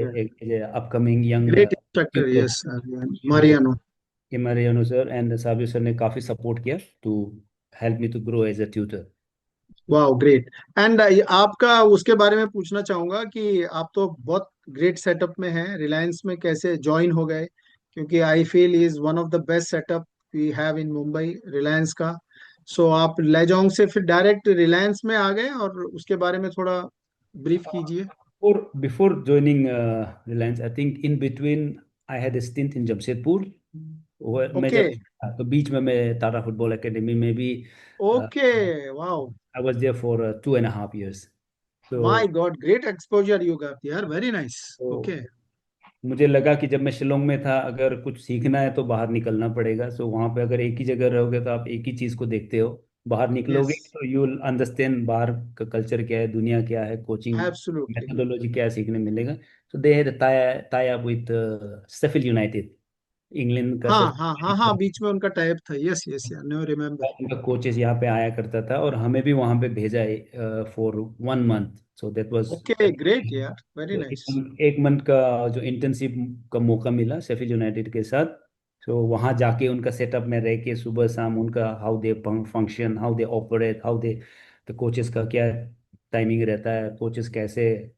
है upcoming young great instructor, tutor. Yes. Mariano. Mariano sir and Sabir sir ने काफी सपोर्ट किया to help me to grow as a tutor. वाह ग्रेट। एंड आपका उसके बारे में पूछना चाहूंगा कि आप तो बहुत ग्रेट सेटअप में हैं, रिलायंस में कैसे ज्वाइन हो गए? क्योंकि I feel is one of the best setup we have in Mumbai, Reliance का। सो आप लेजोंग से फिर डायरेक्ट रिलायंस में आ गए, और उसके बारे में थोड़ा ब्रीफ कीजिए। और before joining Reliance, I think in between I had a stint in Jamshedpur. मैं ओके। जब, तो बीच में मैं टाटा फुटबॉल एकेडमी में भी okay. Wow. I was there for 2.5 years। तो my god, great exposure you got यार, वेरी नाइस। तो ओके। मुझे लगा कि जब मैं शिलोंग में था, अगर कुछ सीखना है तो बाहर निकलना पड़ेगा। सो वहाँ पे अगर एक ही जगह रहोगे तो आप एक ही चीज़ को देखते हो। बाहर यस। निकलोगे तो यू विल अंडरस्टैंड बाहर का कल्चर क्या है, दुनिया क्या है, कोचिंग एब्सोल्युटली। मेथोडोलॉजी क्या है, सीखने मिलेगा। So they had tie up with Sheffield United, England का हाँ हाँ हाँ हाँ, शेफील्ड। बीच में उनका टाइप था। यस यस, या नो रिमेम्बर। उनका कोचेस यहाँ पे आया करता था और हमें भी वहाँ पे भेजा है for 1 month. So that was, okay great यार, वेरी तो नाइस। एक मंथ का जो इंटर्नशिप का मौका मिला शेफील्ड यूनाइटेड के साथ। तो वहाँ जाके उनका सेटअप में रह के सुबह शाम उनका how they function, how they operate, how they, तो कोचेस का क्या टाइमिंग रहता है, कोचेस कैसे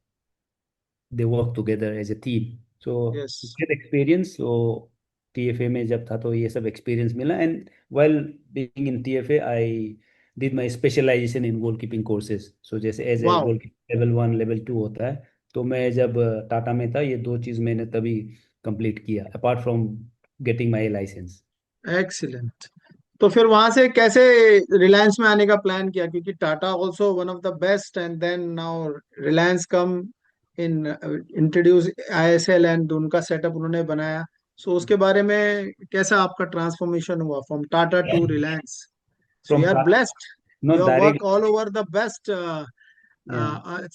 they work together as a team. So yes. Get experience. So TFA में जब था तो ये सब एक्सपीरियंस मिला। And while being in TFA I did my specialization in goalkeeping courses. So जैसे as a wow. Goal level 1 level 2 होता है, तो मैं जब टाटा में था ये 2 चीज़ मैंने तभी कंप्लीट किया apart from getting my license. Excellent. तो फिर वहां से कैसे रिलायंस में आने का प्लान किया? क्योंकि Tata also one of the best, and then now Reliance come in introduce ISL, and उनका सेटअप उन्होंने बनाया। सो उसके बारे में कैसा आपका ट्रांसफॉर्मेशन हुआ from Tata to Reliance? So from you are Tata, blessed, you not have work direct. All over the best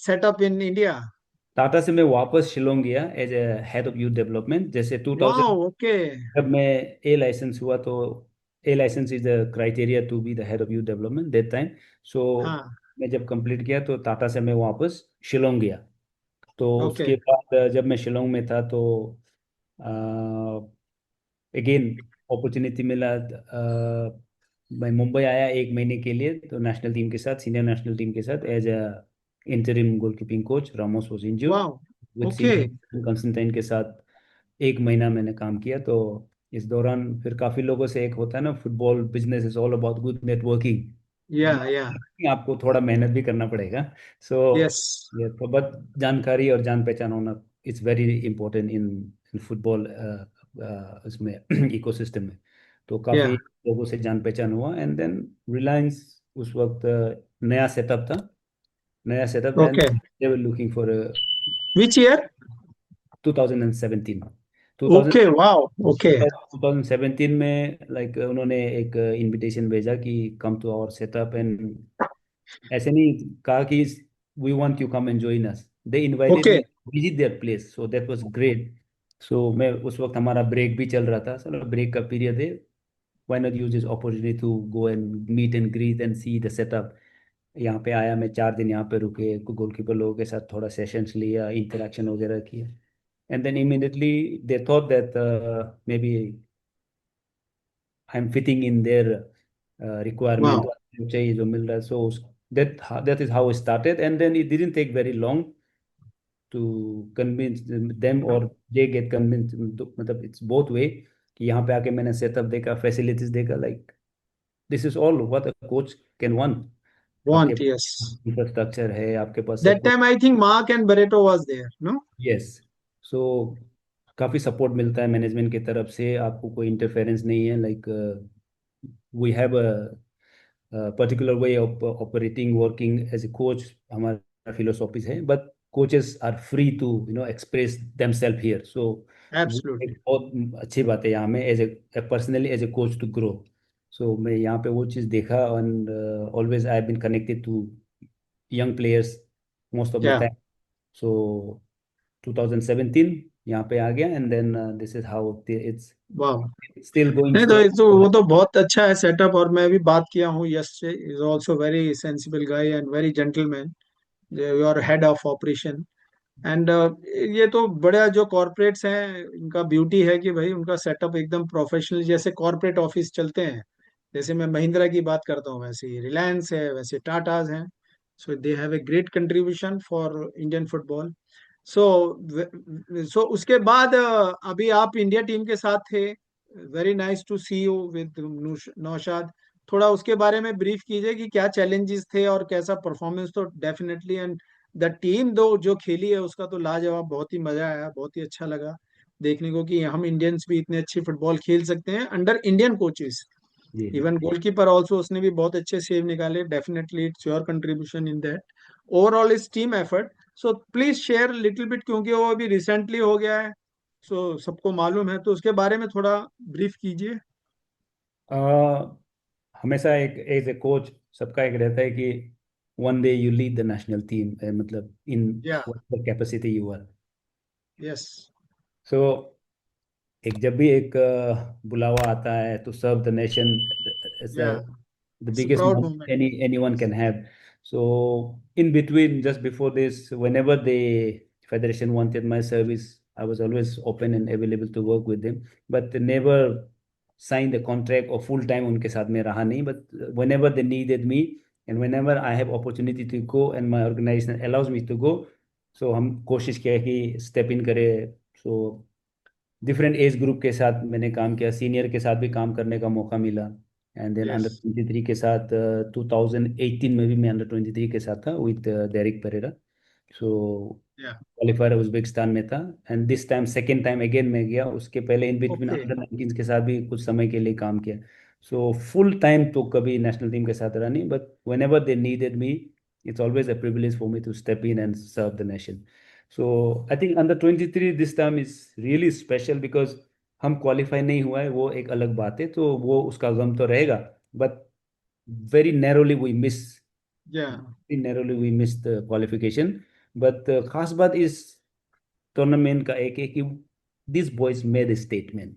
setup in India. Tata से मैं वापस शिलोंग गया as a head of youth development, जैसे 2000 वाओ। ओके। जब मैं ए लाइसेंस हुआ। तो A licence is the criteria to be the head of youth development that time. So हाँ। मैं जब कंप्लीट किया तो टाटा से मैं वापस शिलोंग गया। तो ओके। उसके बाद जब मैं शिलोंग में था तो अगेन अपॉर्चुनिटी मिला। मैं मुंबई आया 1 महीने के लिए, तो नेशनल टीम के साथ, सीनियर नेशनल टीम के साथ as a interim goalkeeping coach. Ramos was injured. वाह. With okay. senior कंस्टेंटाइन के साथ 1 महीना मैंने काम किया। तो इस दौरान फिर काफी लोगों से, एक होता है ना, football business is all about good या. या. नेटवर्किंग, आपको थोड़ा मेहनत भी करना पड़ेगा। So yes. ये तो बस जानकारी और जान पहचान होना it's very important in in football इसमें इकोसिस्टम में। तो या. काफी लोगों से जान पहचान हुआ, एंड देन रिलायंस उस वक्त नया सेटअप था, नया setup, and okay. They were looking for which year? 2017। Okay. Wow. Okay. 2017 में लाइक उन्होंने एक इनविटेशन भेजा कि come to our setup, and ऐसे नहीं कहा कि we want you come and join us, they invited okay. Me visit their place, so that was great. So मैं उस वक्त हमारा ब्रेक भी चल रहा था, चलो ब्रेक का पीरियड है, why not use this opportunity to go and meet and greet and see the setup. यहाँ पे आया, मैं 4 दिन यहाँ पे रुके, गोलकीपर लोगों के साथ थोड़ा सेशंस लिया, इंटरेक्शन वगैरह किया, and then immediately they thought that maybe I am fitting in there wow. Requirement, चाहिए जो मिल रहा है। सो that is how it started, and then it didn't take very long to convince them or they get convinced। तो मतलब it's both way, कि यहाँ पे आके मैंने सेटअप देखा, फैसिलिटीज देखा, like this is all what a coach can want. आपके Want, yes. इंफ्रास्ट्रक्चर है, आपके पास सब That कुछ। time I think Mark and Barreto was there, no? Yes. So काफी सपोर्ट मिलता है मैनेजमेंट की तरफ से, आपको कोई इंटरफेरेंस नहीं है, like we have particular way of operating working as a coach, हमारा फिलोसॉफी है, but coaches are free to express themselves here. So वो एक Absolutely. बहुत अच्छी बात है यहाँ में, as a personally as a coach to grow. So मैं यहाँ पे वो चीज़ देखा, and always I have been connected to young players most of the Yeah. Time. So 2017 यहाँ पे आ गया, and then this is how it's वाह. स्टिल गोइंग नहीं तो स्ट्रॉन्ग। वो तो बहुत अच्छा है सेटअप, और मैं भी बात किया हूँ यश से. Is also very sensible guy and very gentleman, your head of operation. And ये तो बड़ा जो कॉरपोरेट्स हैं, इनका ब्यूटी है कि भाई उनका सेटअप एकदम प्रोफेशनल, जैसे कॉरपोरेट ऑफिस चलते हैं. जैसे मैं महिंद्रा की बात करता हूँ, वैसे ही रिलायंस है, वैसे टाटाज हैं. So they have a great contribution for Indian football. So so उसके बाद अभी आप इंडिया टीम के साथ थे. Very nice to see you with Naushad. थोड़ा उसके बारे में ब्रीफ कीजिए कि क्या चैलेंजेस थे और कैसा परफॉर्मेंस. तो डेफिनेटली, एंड द टीम दो जो खेली है उसका तो लाजवाब, बहुत ही मजा आया, बहुत ही अच्छा लगा देखने को कि हम इंडियंस भी इतने अच्छी फुटबॉल खेल सकते हैं अंडर इंडियन कोचेस. जी जी। इवन गोलकीपर ऑल्सो, उसने भी बहुत अच्छे सेव निकाले. Definitely it's your contribution in that overall is team effort. So please share little bit, क्योंकि वो अभी रिसेंटली हो गया है, सो सबको मालूम है, तो उसके बारे में थोड़ा ब्रीफ कीजिए. हमेशा एक एज ए कोच सबका एक रहता है कि one day you lead the national team, मतलब in yeah. Capacity you are. Yes. So एक जब भी एक बुलावा आता है to serve the nation, it's या. the it's biggest proud moment moment. anyone can have. So in between, just before this, whenever the federation wanted my service, I was always open and available to work with them, but they never signed a contract or full time उनके साथ में रहा नहीं, but whenever they needed me and whenever I have opportunity to go and my organization allows me to go, so हम कोशिश किया कि step in करें। so डिफरेंट एज ग्रुप के साथ मैंने काम किया, सीनियर के साथ भी काम करने का मौका मिला, एंड देन यस. अंडर 23 के साथ 2018 में भी मैं अंडर 23 के साथ था विद डेरिक परेरा। सो या. क्वालिफायर उज्बेकिस्तान में था, and this time second time again मैं गया, उसके पहले इन बिटवीन ओके. अंडर 19 के साथ भी कुछ समय के लिए काम किया। सो फुल टाइम तो कभी नेशनल टीम के साथ रहा नहीं, but whenever they needed me, it's always a privilege for me to step in and serve the nation. So I think under 23 this time is really special, because हम qualify नहीं हुआ है वो एक अलग बात है, तो वो उसका गम तो रहेगा, but very narrowly we miss, yeah. Narrowly we miss the qualification. But खास बात इस टूर्नामेंट का एक है कि this boys made a statement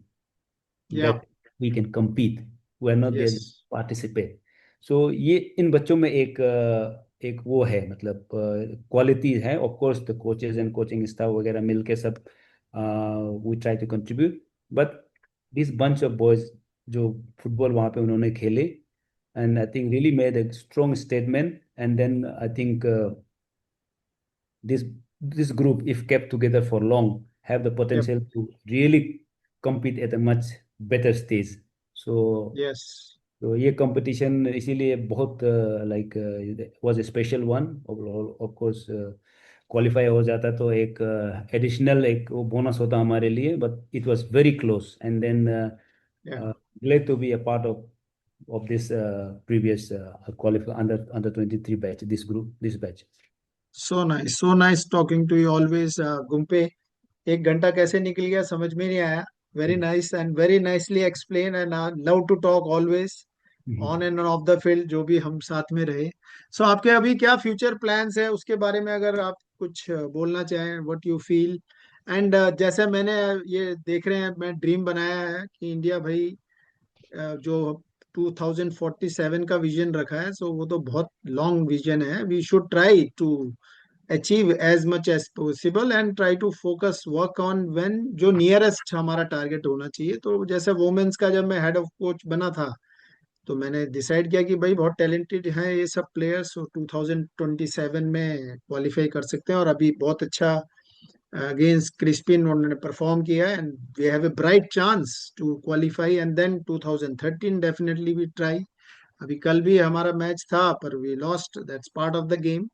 या. that we can compete, we are not there yes. to participate। so ये इन बच्चों में एक वो है, मतलब क्वालिटी है। Of course the coaches and coaching staff वगैरह मिलके सब we try to contribute, but this bunch of boys जो फुटबॉल वहाँ पे उन्होंने खेले, and I think really made a strong statement, and then I think this this group, if kept together for long, have the Yep. potential to really compete at a much better stage. So Yes. तो ये competition इसीलिए बहुत like was a special one. Of course qualify हो जाता तो एक additional एक वो बोनस होता हमारे लिए, but it was very close and then Yeah. glad to be a part of this previous qualify under 23 batch, this group, this batch. So nice talking to you always, Gumpe. 1 घंटा कैसे निकल गया समझ में नहीं आया। Very nice and very nicely explain, and love to talk always on and off the field, जो भी हम साथ में रहे। सो आपके अभी क्या फ्यूचर प्लान्स है, उसके बारे में अगर आप कुछ बोलना चाहें, व्हाट यू फील। एंड जैसे मैंने ये देख रहे हैं, मैं ड्रीम बनाया है कि इंडिया भाई जो 2047 का विजन रखा है, सो वो तो बहुत लॉन्ग विजन है। We should try to achieve as much as possible and try to focus work on when जो नियरेस्ट हमारा टारगेट होना चाहिए। तो जैसे वुमेन्स का जब मैं हेड ऑफ कोच बना था, तो मैंने डिसाइड किया कि भाई बहुत टैलेंटेड हैं ये सब प्लेयर्स, 2027 में क्वालिफाई कर सकते हैं। और अभी बहुत अच्छा अगेंस्ट क्रिस्पिन उन्होंने परफॉर्म किया, and we have a bright chance to qualify, and then 2013 definitely we try. अभी कल भी हमारा मैच था पर we lost, that's part of the game.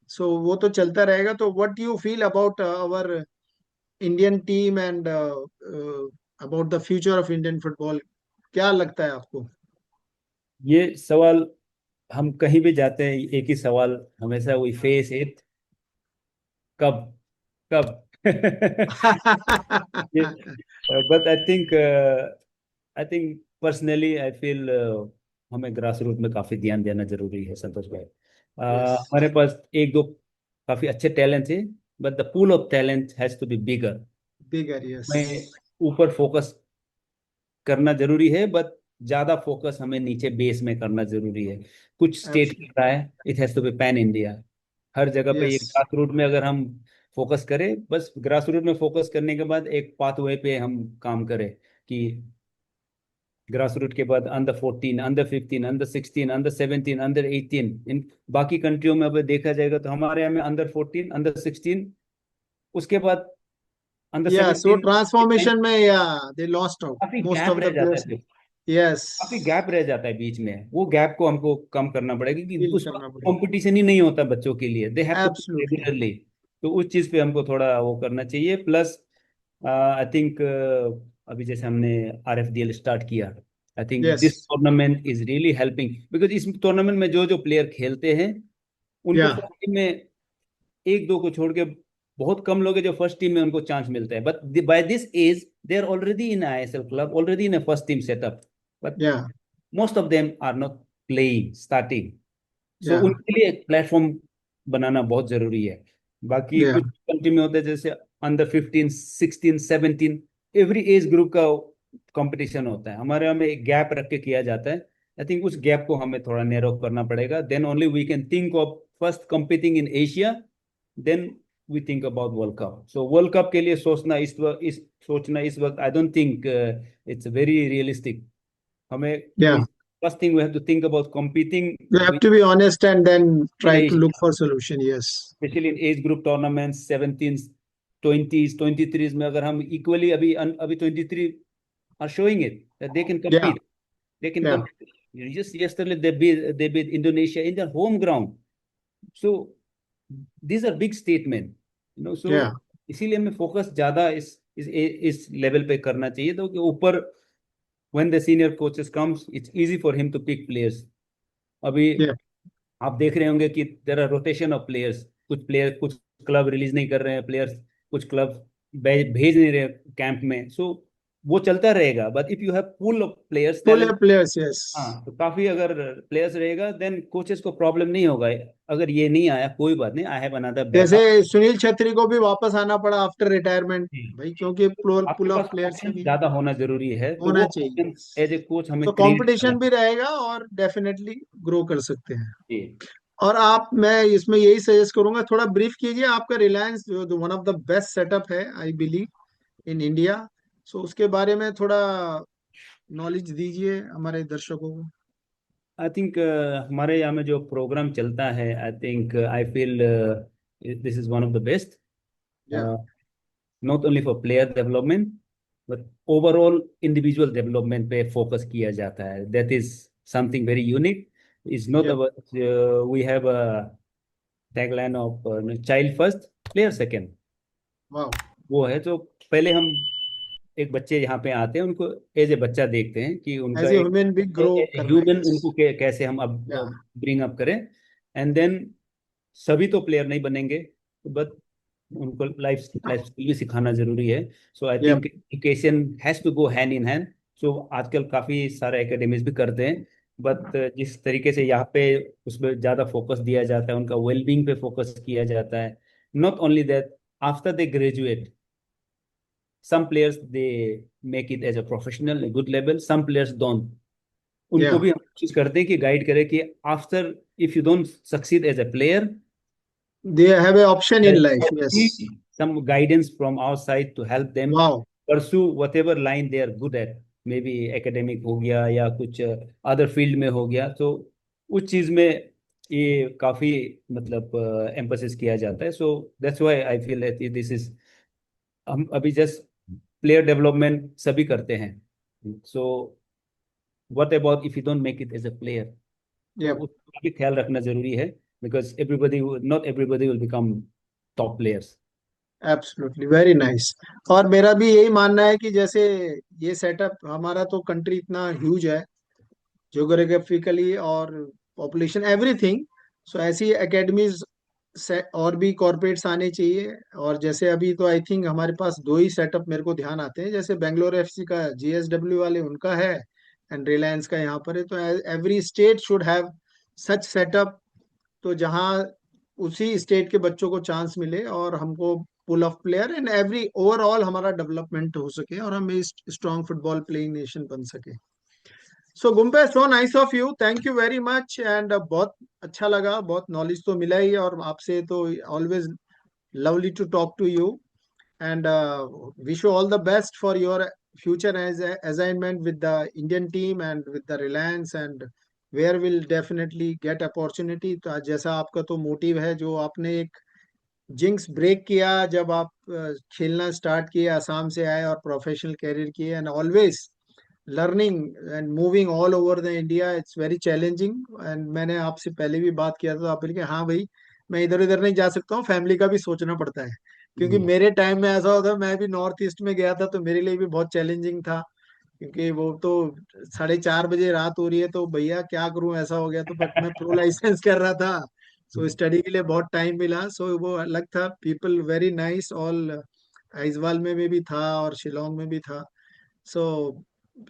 So वो तो चलता रहेगा। तो what you feel about our Indian team and about the future of Indian football, क्या लगता है आपको? ये सवाल हम कहीं भी जाते हैं, एक ही सवाल हमेशा, वी फेस इट, कब कब but I think personally I feel हमें ग्रास रूट में काफी ध्यान देना जरूरी है, संतोष भाई। Yes, हमारे पास एक दो काफी अच्छे टैलेंट है, but the pool of talent has to be bigger. bigger, हमें yes. ऊपर फोकस करना जरूरी है, बट ज्यादा फोकस हमें नीचे बेस में करना जरूरी है। कुछ स्टेट कर Absolutely. रहा है, it has to be pan India. हर जगह पे ये Yes. ग्रास रूट में अगर हम फोकस करें, बस ग्रास रूट में फोकस करने के बाद एक पाथवे पे हम काम करें कि ग्रास रूट के बाद under 14, under 15, under 16, under 17, under 18, इन बाकी कंट्रियों में अगर देखा जाएगा तो हमारे यहाँ में अंडर 14, अंडर 16, उसके बाद अंडर Yeah, so 17, transformation में, yeah, they lost out. काफी Most गैप of रह the जाता players. है, काफी Yes, गैप रह जाता है बीच में। वो गैप को हमको कम करना पड़ेगा कि fill उस करना पड़ेगा। कंपटीशन ही नहीं होता बच्चों के लिए, they have to Absolutely. Regularly. तो उस चीज पे हमको थोड़ा वो करना चाहिए। प्लस आई थिंक अभी जैसे हमने RFDL स्टार्ट किया, I think this Yes. Tournament is really helping, because इस टूर्नामेंट में जो जो प्लेयर खेलते हैं उनको Yeah. फर्स्ट टीम में एक दो को छोड़ के बहुत कम लोग हैं जो फर्स्ट टीम में उनको चांस मिलता है। But by this age they are already in ISL club, already in first team setup, but Yeah. Most of them are not playing starting. So Yeah. उनके लिए एक प्लेटफॉर्म बनाना बहुत जरूरी है। बाकी Yeah. कुछ कंट्री में होता है जैसे अंडर 15, 16, 17, एवरी एज ग्रुप का कंपटीशन होता है। हमारे यहाँ में एक गैप रख के किया जाता है। आई थिंक उस गैप को हमें थोड़ा नैरो करना पड़ेगा, then only we can think of first competing in Asia, then we think about world cup. So world cup के लिए सोचना इस वक्त I don't think it's very realistic. हमें Yeah. first thing we have to think about competing You have with to be honest and then in try to look Asia, for solution. Yes. especially in age group tournaments 17, 20s, 23 में अगर हम equally अभी 23 are showing it that they can Yeah. compete, they can Yeah. compete. Just yesterday they beat Indonesia in their home ground. So these are big statement, so Yeah. इसीलिए हमें focus ज्यादा इस level पे करना चाहिए। तो कि ऊपर when the senior coaches comes it's easy for him to pick players। अभी Yeah. आप देख रहे होंगे कि there are rotation of players, कुछ प्लेयर कुछ क्लब रिलीज नहीं कर रहे हैं प्लेयर्स, कुछ क्लब भेज नहीं रहे कैंप में। सो वो चलता रहेगा, but if you have pool of players Full talent, players. Yes. हाँ तो काफी अगर प्लेयर्स रहेगा देन कोचेस को प्रॉब्लम नहीं होगा। अगर ये नहीं आया कोई बात नहीं, आई हैव अनदर जैसे बैकअप। सुनील छेत्री को भी वापस आना पड़ा आफ्टर रिटायरमेंट, भाई, क्योंकि आपके पुल पास ऑफ प्लेयर्स ही ऑप्शन नहीं ज्यादा होना जरूरी है, तो होना वो चाहिए। एज ए कोच हमें तो क्रिएट कंपटीशन करना भी रहेगा और डेफिनेटली ग्रो कर सकते हैं। चाहिए। और आप, मैं इसमें यही सजेस्ट करूंगा, थोड़ा ब्रीफ कीजिए आपका रिलायंस जो one of the best setup है आई बिलीव इन इंडिया। सो उसके बारे में थोड़ा नॉलेज दीजिए हमारे दर्शकों को। आई थिंक हमारे यहाँ में जो प्रोग्राम चलता है, I think I feel this is one of the best. Yeah. Not only for player development but overall individual development पे focus किया जाता है. That is something very unique. It's not Yeah. about we have a tagline of child first, player second. Wow. वो है जो पहले हम एक बच्चे यहाँ पे आते हैं उनको एज ए बच्चा देखते हैं कि उनका एज ए एक ह्यूमन भी ग्रो करना है, ह्यूमन यस। उनको कैसे हम अब या ब्रिंग अप करें. एंड देन सभी तो प्लेयर नहीं बनेंगे बट उनको लाइफ लाइफ स्किल भी सिखाना जरूरी है. So I yeah think education has to go hand in hand. So आजकल काफी सारे एकेडमीज भी करते हैं बट जिस तरीके से यहाँ पे उसमें ज्यादा फोकस दिया जाता है उनका वेलबींग पे फोकस किया जाता है. Not only that, after they graduate some players they make it as a professional a good level, some players don't. या उनको भी हम कोशिश करते हैं कि गाइड करें कि after if you don't succeed as a player they have a option in there life, should yes. be some guidance from our side to help them wow. pursue whatever line they are good at. Maybe academic हो गया या कुछ other field में हो गया. तो उस चीज में ये काफी मतलब एम्फोसिस किया जाता है. So that's why I feel that this is, हम अभी जस्ट प्लेयर डेवलपमेंट सभी करते हैं. So what about if you don't make it as a player. तो या उसका भी ख्याल रखना जरूरी है because everybody not everybody will become top players. Absolutely very nice. और मेरा भी यही मानना है कि जैसे ये सेटअप हमारा, तो कंट्री इतना ह्यूज है ज्योग्राफिकली और पॉपुलेशन एवरीथिंग, सो ऐसी एकेडमीज से और भी कॉर्पोरेट्स आने चाहिए। और जैसे अभी तो आई थिंक हमारे पास दो ही सेटअप मेरे को ध्यान आते हैं, जैसे बेंगलोर एफसी का जीएसडब्ल्यू वाले उनका है एंड रिलायंस का यहाँ पर है। तो every state should have such setup, तो जहाँ उसी स्टेट के बच्चों को चांस मिले और हमको pool of player and every overall हमारा डेवलपमेंट हो सके और हम स्ट्रॉन्ग फुटबॉल प्लेइंग नेशन बन सके। सो गुम्पे, so nice of you, thank you very much. And बहुत अच्छा लगा, बहुत नॉलेज तो मिला ही, और आपसे तो always lovely to talk to you. And wish you all the best for your future as assignment with the Indian team and with the Reliance, and where will definitely get opportunity। तो जैसा आपका तो motive है, जो आपने एक jinx break किया जब आप खेलना स्टार्ट किए, आसाम से आए और प्रोफेशनल कैरियर किए, and always learning and moving all over the India, it's very challenging. And मैंने आपसे पहले भी बात किया था, तो आप बोले कि हाँ भाई, मैं इधर उधर नहीं जा सकता हूँ, फैमिली का भी सोचना पड़ता है। क्योंकि मेरे टाइम में ऐसा होता, मैं भी नॉर्थ ईस्ट में गया था, तो मेरे लिए भी बहुत चैलेंजिंग था। क्योंकि वो तो 4:30 बजे रात हो रही है, तो भैया क्या करूं, ऐसा हो गया। तो बट मैं प्रो लाइसेंस कर रहा था, सो स्टडी के लिए बहुत टाइम मिला। सो वो अलग था, people very nice all. Aizawl में भी था और शिलोंग में भी था। सो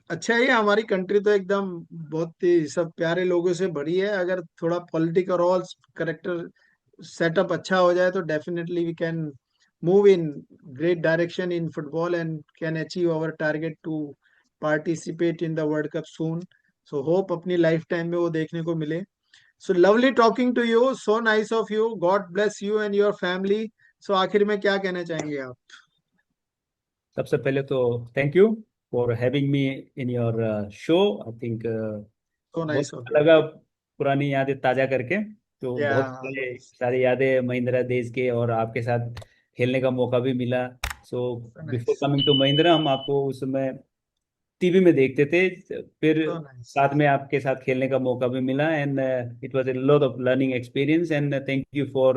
अच्छा है, हमारी कंट्री तो एकदम बहुत ही सब प्यारे लोगों से भरी है। अगर थोड़ा पॉलिटिक और ऑल करेक्टर सेटअप अच्छा हो जाए, तो definitely we can move in great direction in football and can achieve our target to participate in the world cup soon. So hope अपनी लाइफ टाइम में वो देखने को मिले। So lovely talking to you, so nice of you, God bless you and your family. So आखिर में क्या कहना चाहेंगे आप? सबसे पहले तो thank you for having me in your show. I think so बहुत नाइस ऑफ अच्छा लगा पुरानी यादें ताजा करके. तो यू। बहुत सारे सारी यादें महिंद्रा देश के और आपके साथ खेलने का मौका भी मिला. So before nice, coming to Mahindra हम आपको उस समय टीवी में देखते थे. फिर सो नाइस। साथ में आपके साथ खेलने का मौका भी मिला and it was a lot of learning experience and thank you for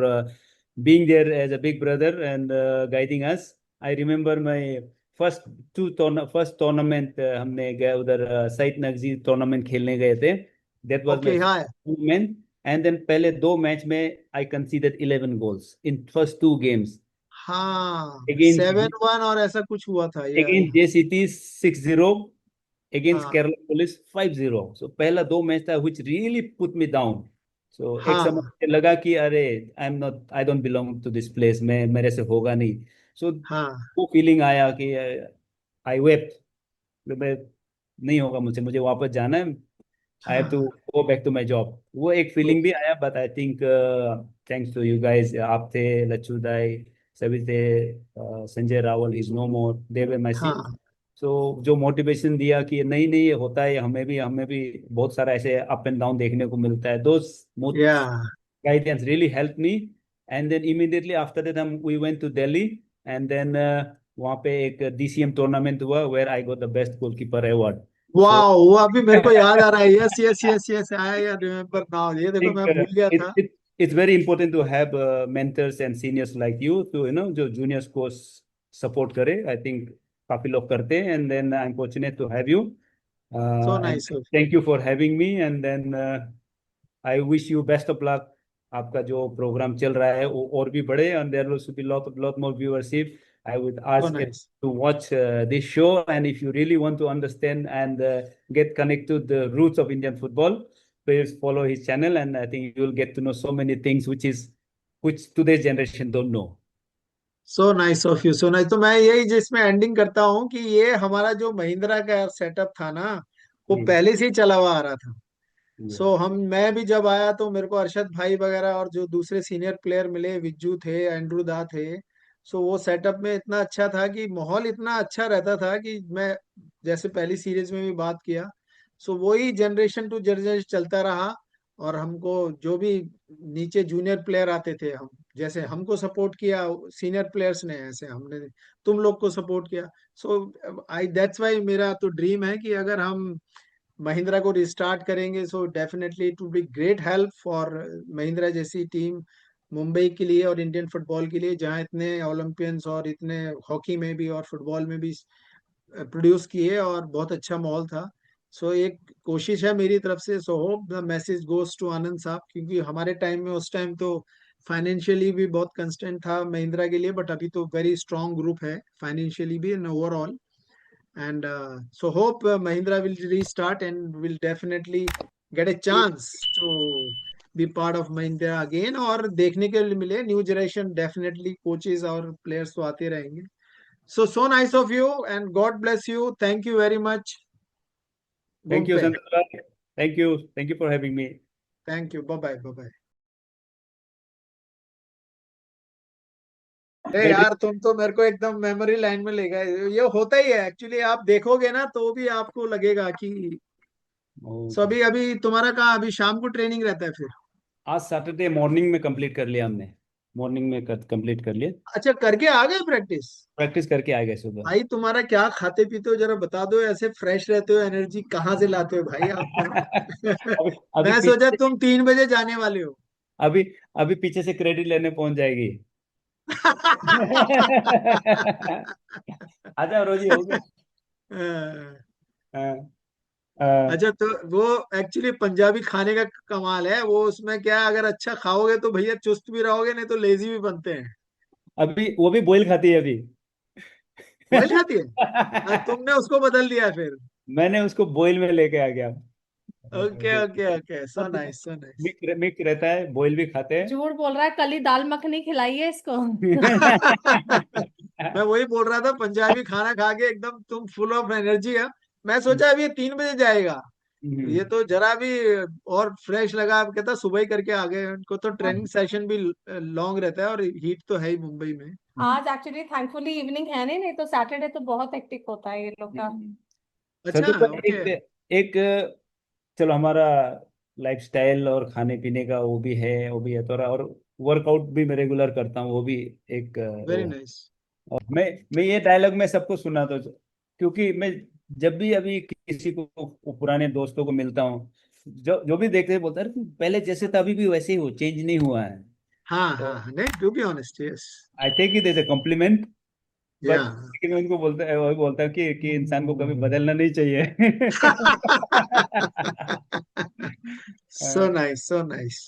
being there as a big brother and guiding us. I remember my first tournament हमने गए उधर सईद नगजी टूर्नामेंट खेलने गए थे. that was my ओके, हाँ। tournament and then पहले दो match में I conceded 11 goals in first two games हाँ, against 7-1 और ऐसा कुछ हुआ था, against JCT 6-0 against हाँ Kerala Police 5-0. So पहला दो मैच था which really put me down. So एक समय हाँ मुझे लगा कि अरे I don't belong to this place, मैं मेरे से होगा नहीं. So हाँ वो फीलिंग आया कि I wept. मैं नहीं होगा मुझसे, मुझे वापस जाना है. आई हैव टू हाँ go back to my job. वो एक फीलिंग भी आया but I think thanks to you guys. आप थे, लच्छू दाई सभी थे, Sanjay Rawal is no more, they were my scene. हाँ सो जो मोटिवेशन दिया कि नहीं नहीं ये होता है, हमें भी बहुत सारा ऐसे अप एंड डाउन देखने को मिलता है. Those yeah guidance really help me and then immediately after that हम we went to Delhi, and then वहाँ पे एक DCM टूर्नामेंट हुआ where I got the best goalkeeper award. So वाह, वो अभी मेरे को याद आ रहा है। Yes yes yes yes, I remember now. ये देखो, think मैं भूल गया था। it's very important to have mentors and seniors like you to जो juniors को support करे. I think काफी लोग करते हैं, and then I'm fortunate to have you, so and nice of you. thank you for having me, and then I wish you best of luck. आपका जो programme चल रहा है वो और भी बढ़े, and there will also be lot more viewership. I would so ask it nice. to watch this show, and if you really want to understand and get connected to the roots of Indian football, please follow his channel, and I think you will get to know so many things which today's generation don't know. So nice of you, so nice. तो मैं यही जिसमें ending करता हूँ कि ये हमारा जो महिंद्रा का सेटअप था ना, वो जी पहले से ही चला हुआ आ रहा था। जी मैं भी जब आया तो मेरे को अरशद भाई वगैरह और जो दूसरे सीनियर प्लेयर मिले, विज्जू थे, एंड्रू दा थे। वो सेटअप में इतना अच्छा था कि माहौल इतना अच्छा रहता था कि मैं, जैसे पहली सीरीज में भी बात किया, वही जनरेशन टू जनरेशन चलता रहा। और हमको जो भी नीचे जूनियर प्लेयर आते थे, हम जैसे हमको सपोर्ट किया सीनियर प्लेयर्स ने, ऐसे हमने तुम लोग को सपोर्ट किया। आई दैट्स वाई मेरा तो ड्रीम है कि अगर हम महिंद्रा को रिस्टार्ट करेंगे, definitely it will be great help for Mahindra जैसी टीम, मुंबई के लिए और इंडियन फुटबॉल के लिए, जहां इतने ओलंपियंस और इतने हॉकी में भी और फुटबॉल में भी प्रोड्यूस किए और बहुत अच्छा माहौल था। एक कोशिश है मेरी तरफ से। Hope the message goes to Anand साहब, क्योंकि हमारे टाइम में, उस टाइम तो फाइनेंशियली भी बहुत कंस्टेंट था महिंद्रा के लिए, बट अभी तो वेरी स्ट्रॉन्ग ग्रुप है फाइनेंशियली भी and overall. And hope Mahindra will restart and will definitely get a chance to be part of Mahindra again, और देखने के लिए मिले न्यू जनरेशन। डेफिनेटली कोचेस और प्लेयर्स तो आते रहेंगे। So nice of you and God bless you. Thank you very much, thank you Gumpe. Santosh, thank you for having me. Thank you. Bye bye. Bye bye. अरे मैं भी यार, तुम तो मेरे को एकदम मेमोरी लाइन में ले गए। ये होता ही है एक्चुअली, आप देखोगे ना तो भी आपको लगेगा कि अभी अभी तुम्हारा कहाँ, अभी शाम को ट्रेनिंग रहता है फिर? आज सैटरडे मॉर्निंग में कंप्लीट कर लिया हमने, मॉर्निंग में कंप्लीट कर लिया, अच्छा, करके आ गए प्रैक्टिस? प्रैक्टिस करके आ गए सुबह. भाई तुम्हारा क्या खाते पीते हो, जरा बता दो। ऐसे फ्रेश रहते हो, एनर्जी कहाँ से लाते हो भाई आप तो? अभी अभी मैं सोचा पीछे तुम 3 बजे जाने वाले हो। अभी अभी पीछे से क्रेडिट लेने पहुंच जाएगी. आजा रोजी हो गया. हाँ, हाँ. अच्छा, तो वो एक्चुअली पंजाबी खाने का कमाल है। वो उसमें क्या है, अगर अच्छा खाओगे तो भैया चुस्त भी रहोगे, नहीं तो लेजी भी बनते हैं। अभी वो भी बॉईल खाती है अभी. बॉयल खाती है? तुमने उसको बदल दिया फिर? मैंने उसको बॉईल में लेके आ गया. Okay okay okay, so nice so nice. Mix mix रहता है, बॉईल भी खाते हैं. झूठ बोल रहा है, कल ही दाल मखनी खिलाई है इसको। मैं वही बोल रहा था, पंजाबी खाना खा के एकदम तुम फुल ऑफ एनर्जी है। मैं सोचा अभी ये 3 बजे जाएगा, ये तो जरा भी और फ्रेश लगा। आप कहता सुबह ही करके आ गए। उनको तो ट्रेनिंग सेशन भी लॉन्ग रहता है और हीट तो है ही मुंबई में। आज एक्चुअली थैंकफुली इवनिंग है, नहीं तो सैटरडे तो बहुत हेक्टिक होता है ये लोग का। अच्छा संतोष भाई, ओके। एक चलो हमारा लाइफस्टाइल और खाने पीने का वो भी है थोड़ा, और वर्कआउट भी मैं रेगुलर करता हूँ, वो भी एक वेरी वो है. नाइस। और मैं ये डायलॉग में सबको सुनाता हूँ, क्योंकि मैं जब भी अभी किसी को पुराने दोस्तों को मिलता हूँ, जो जो भी देखते हैं बोलता है, "अरे तू पहले जैसे था अभी भी वैसे ही हो, चेंज नहीं हुआ है." हाँ हाँ तो हाँ, नहीं, to be honest, yes. I take it as a compliment, yeah but लेकिन मैं उनको बोलता है, वही बोलता है कि इंसान को कभी बदलना नहीं चाहिए. सो नाइस सो नाइस।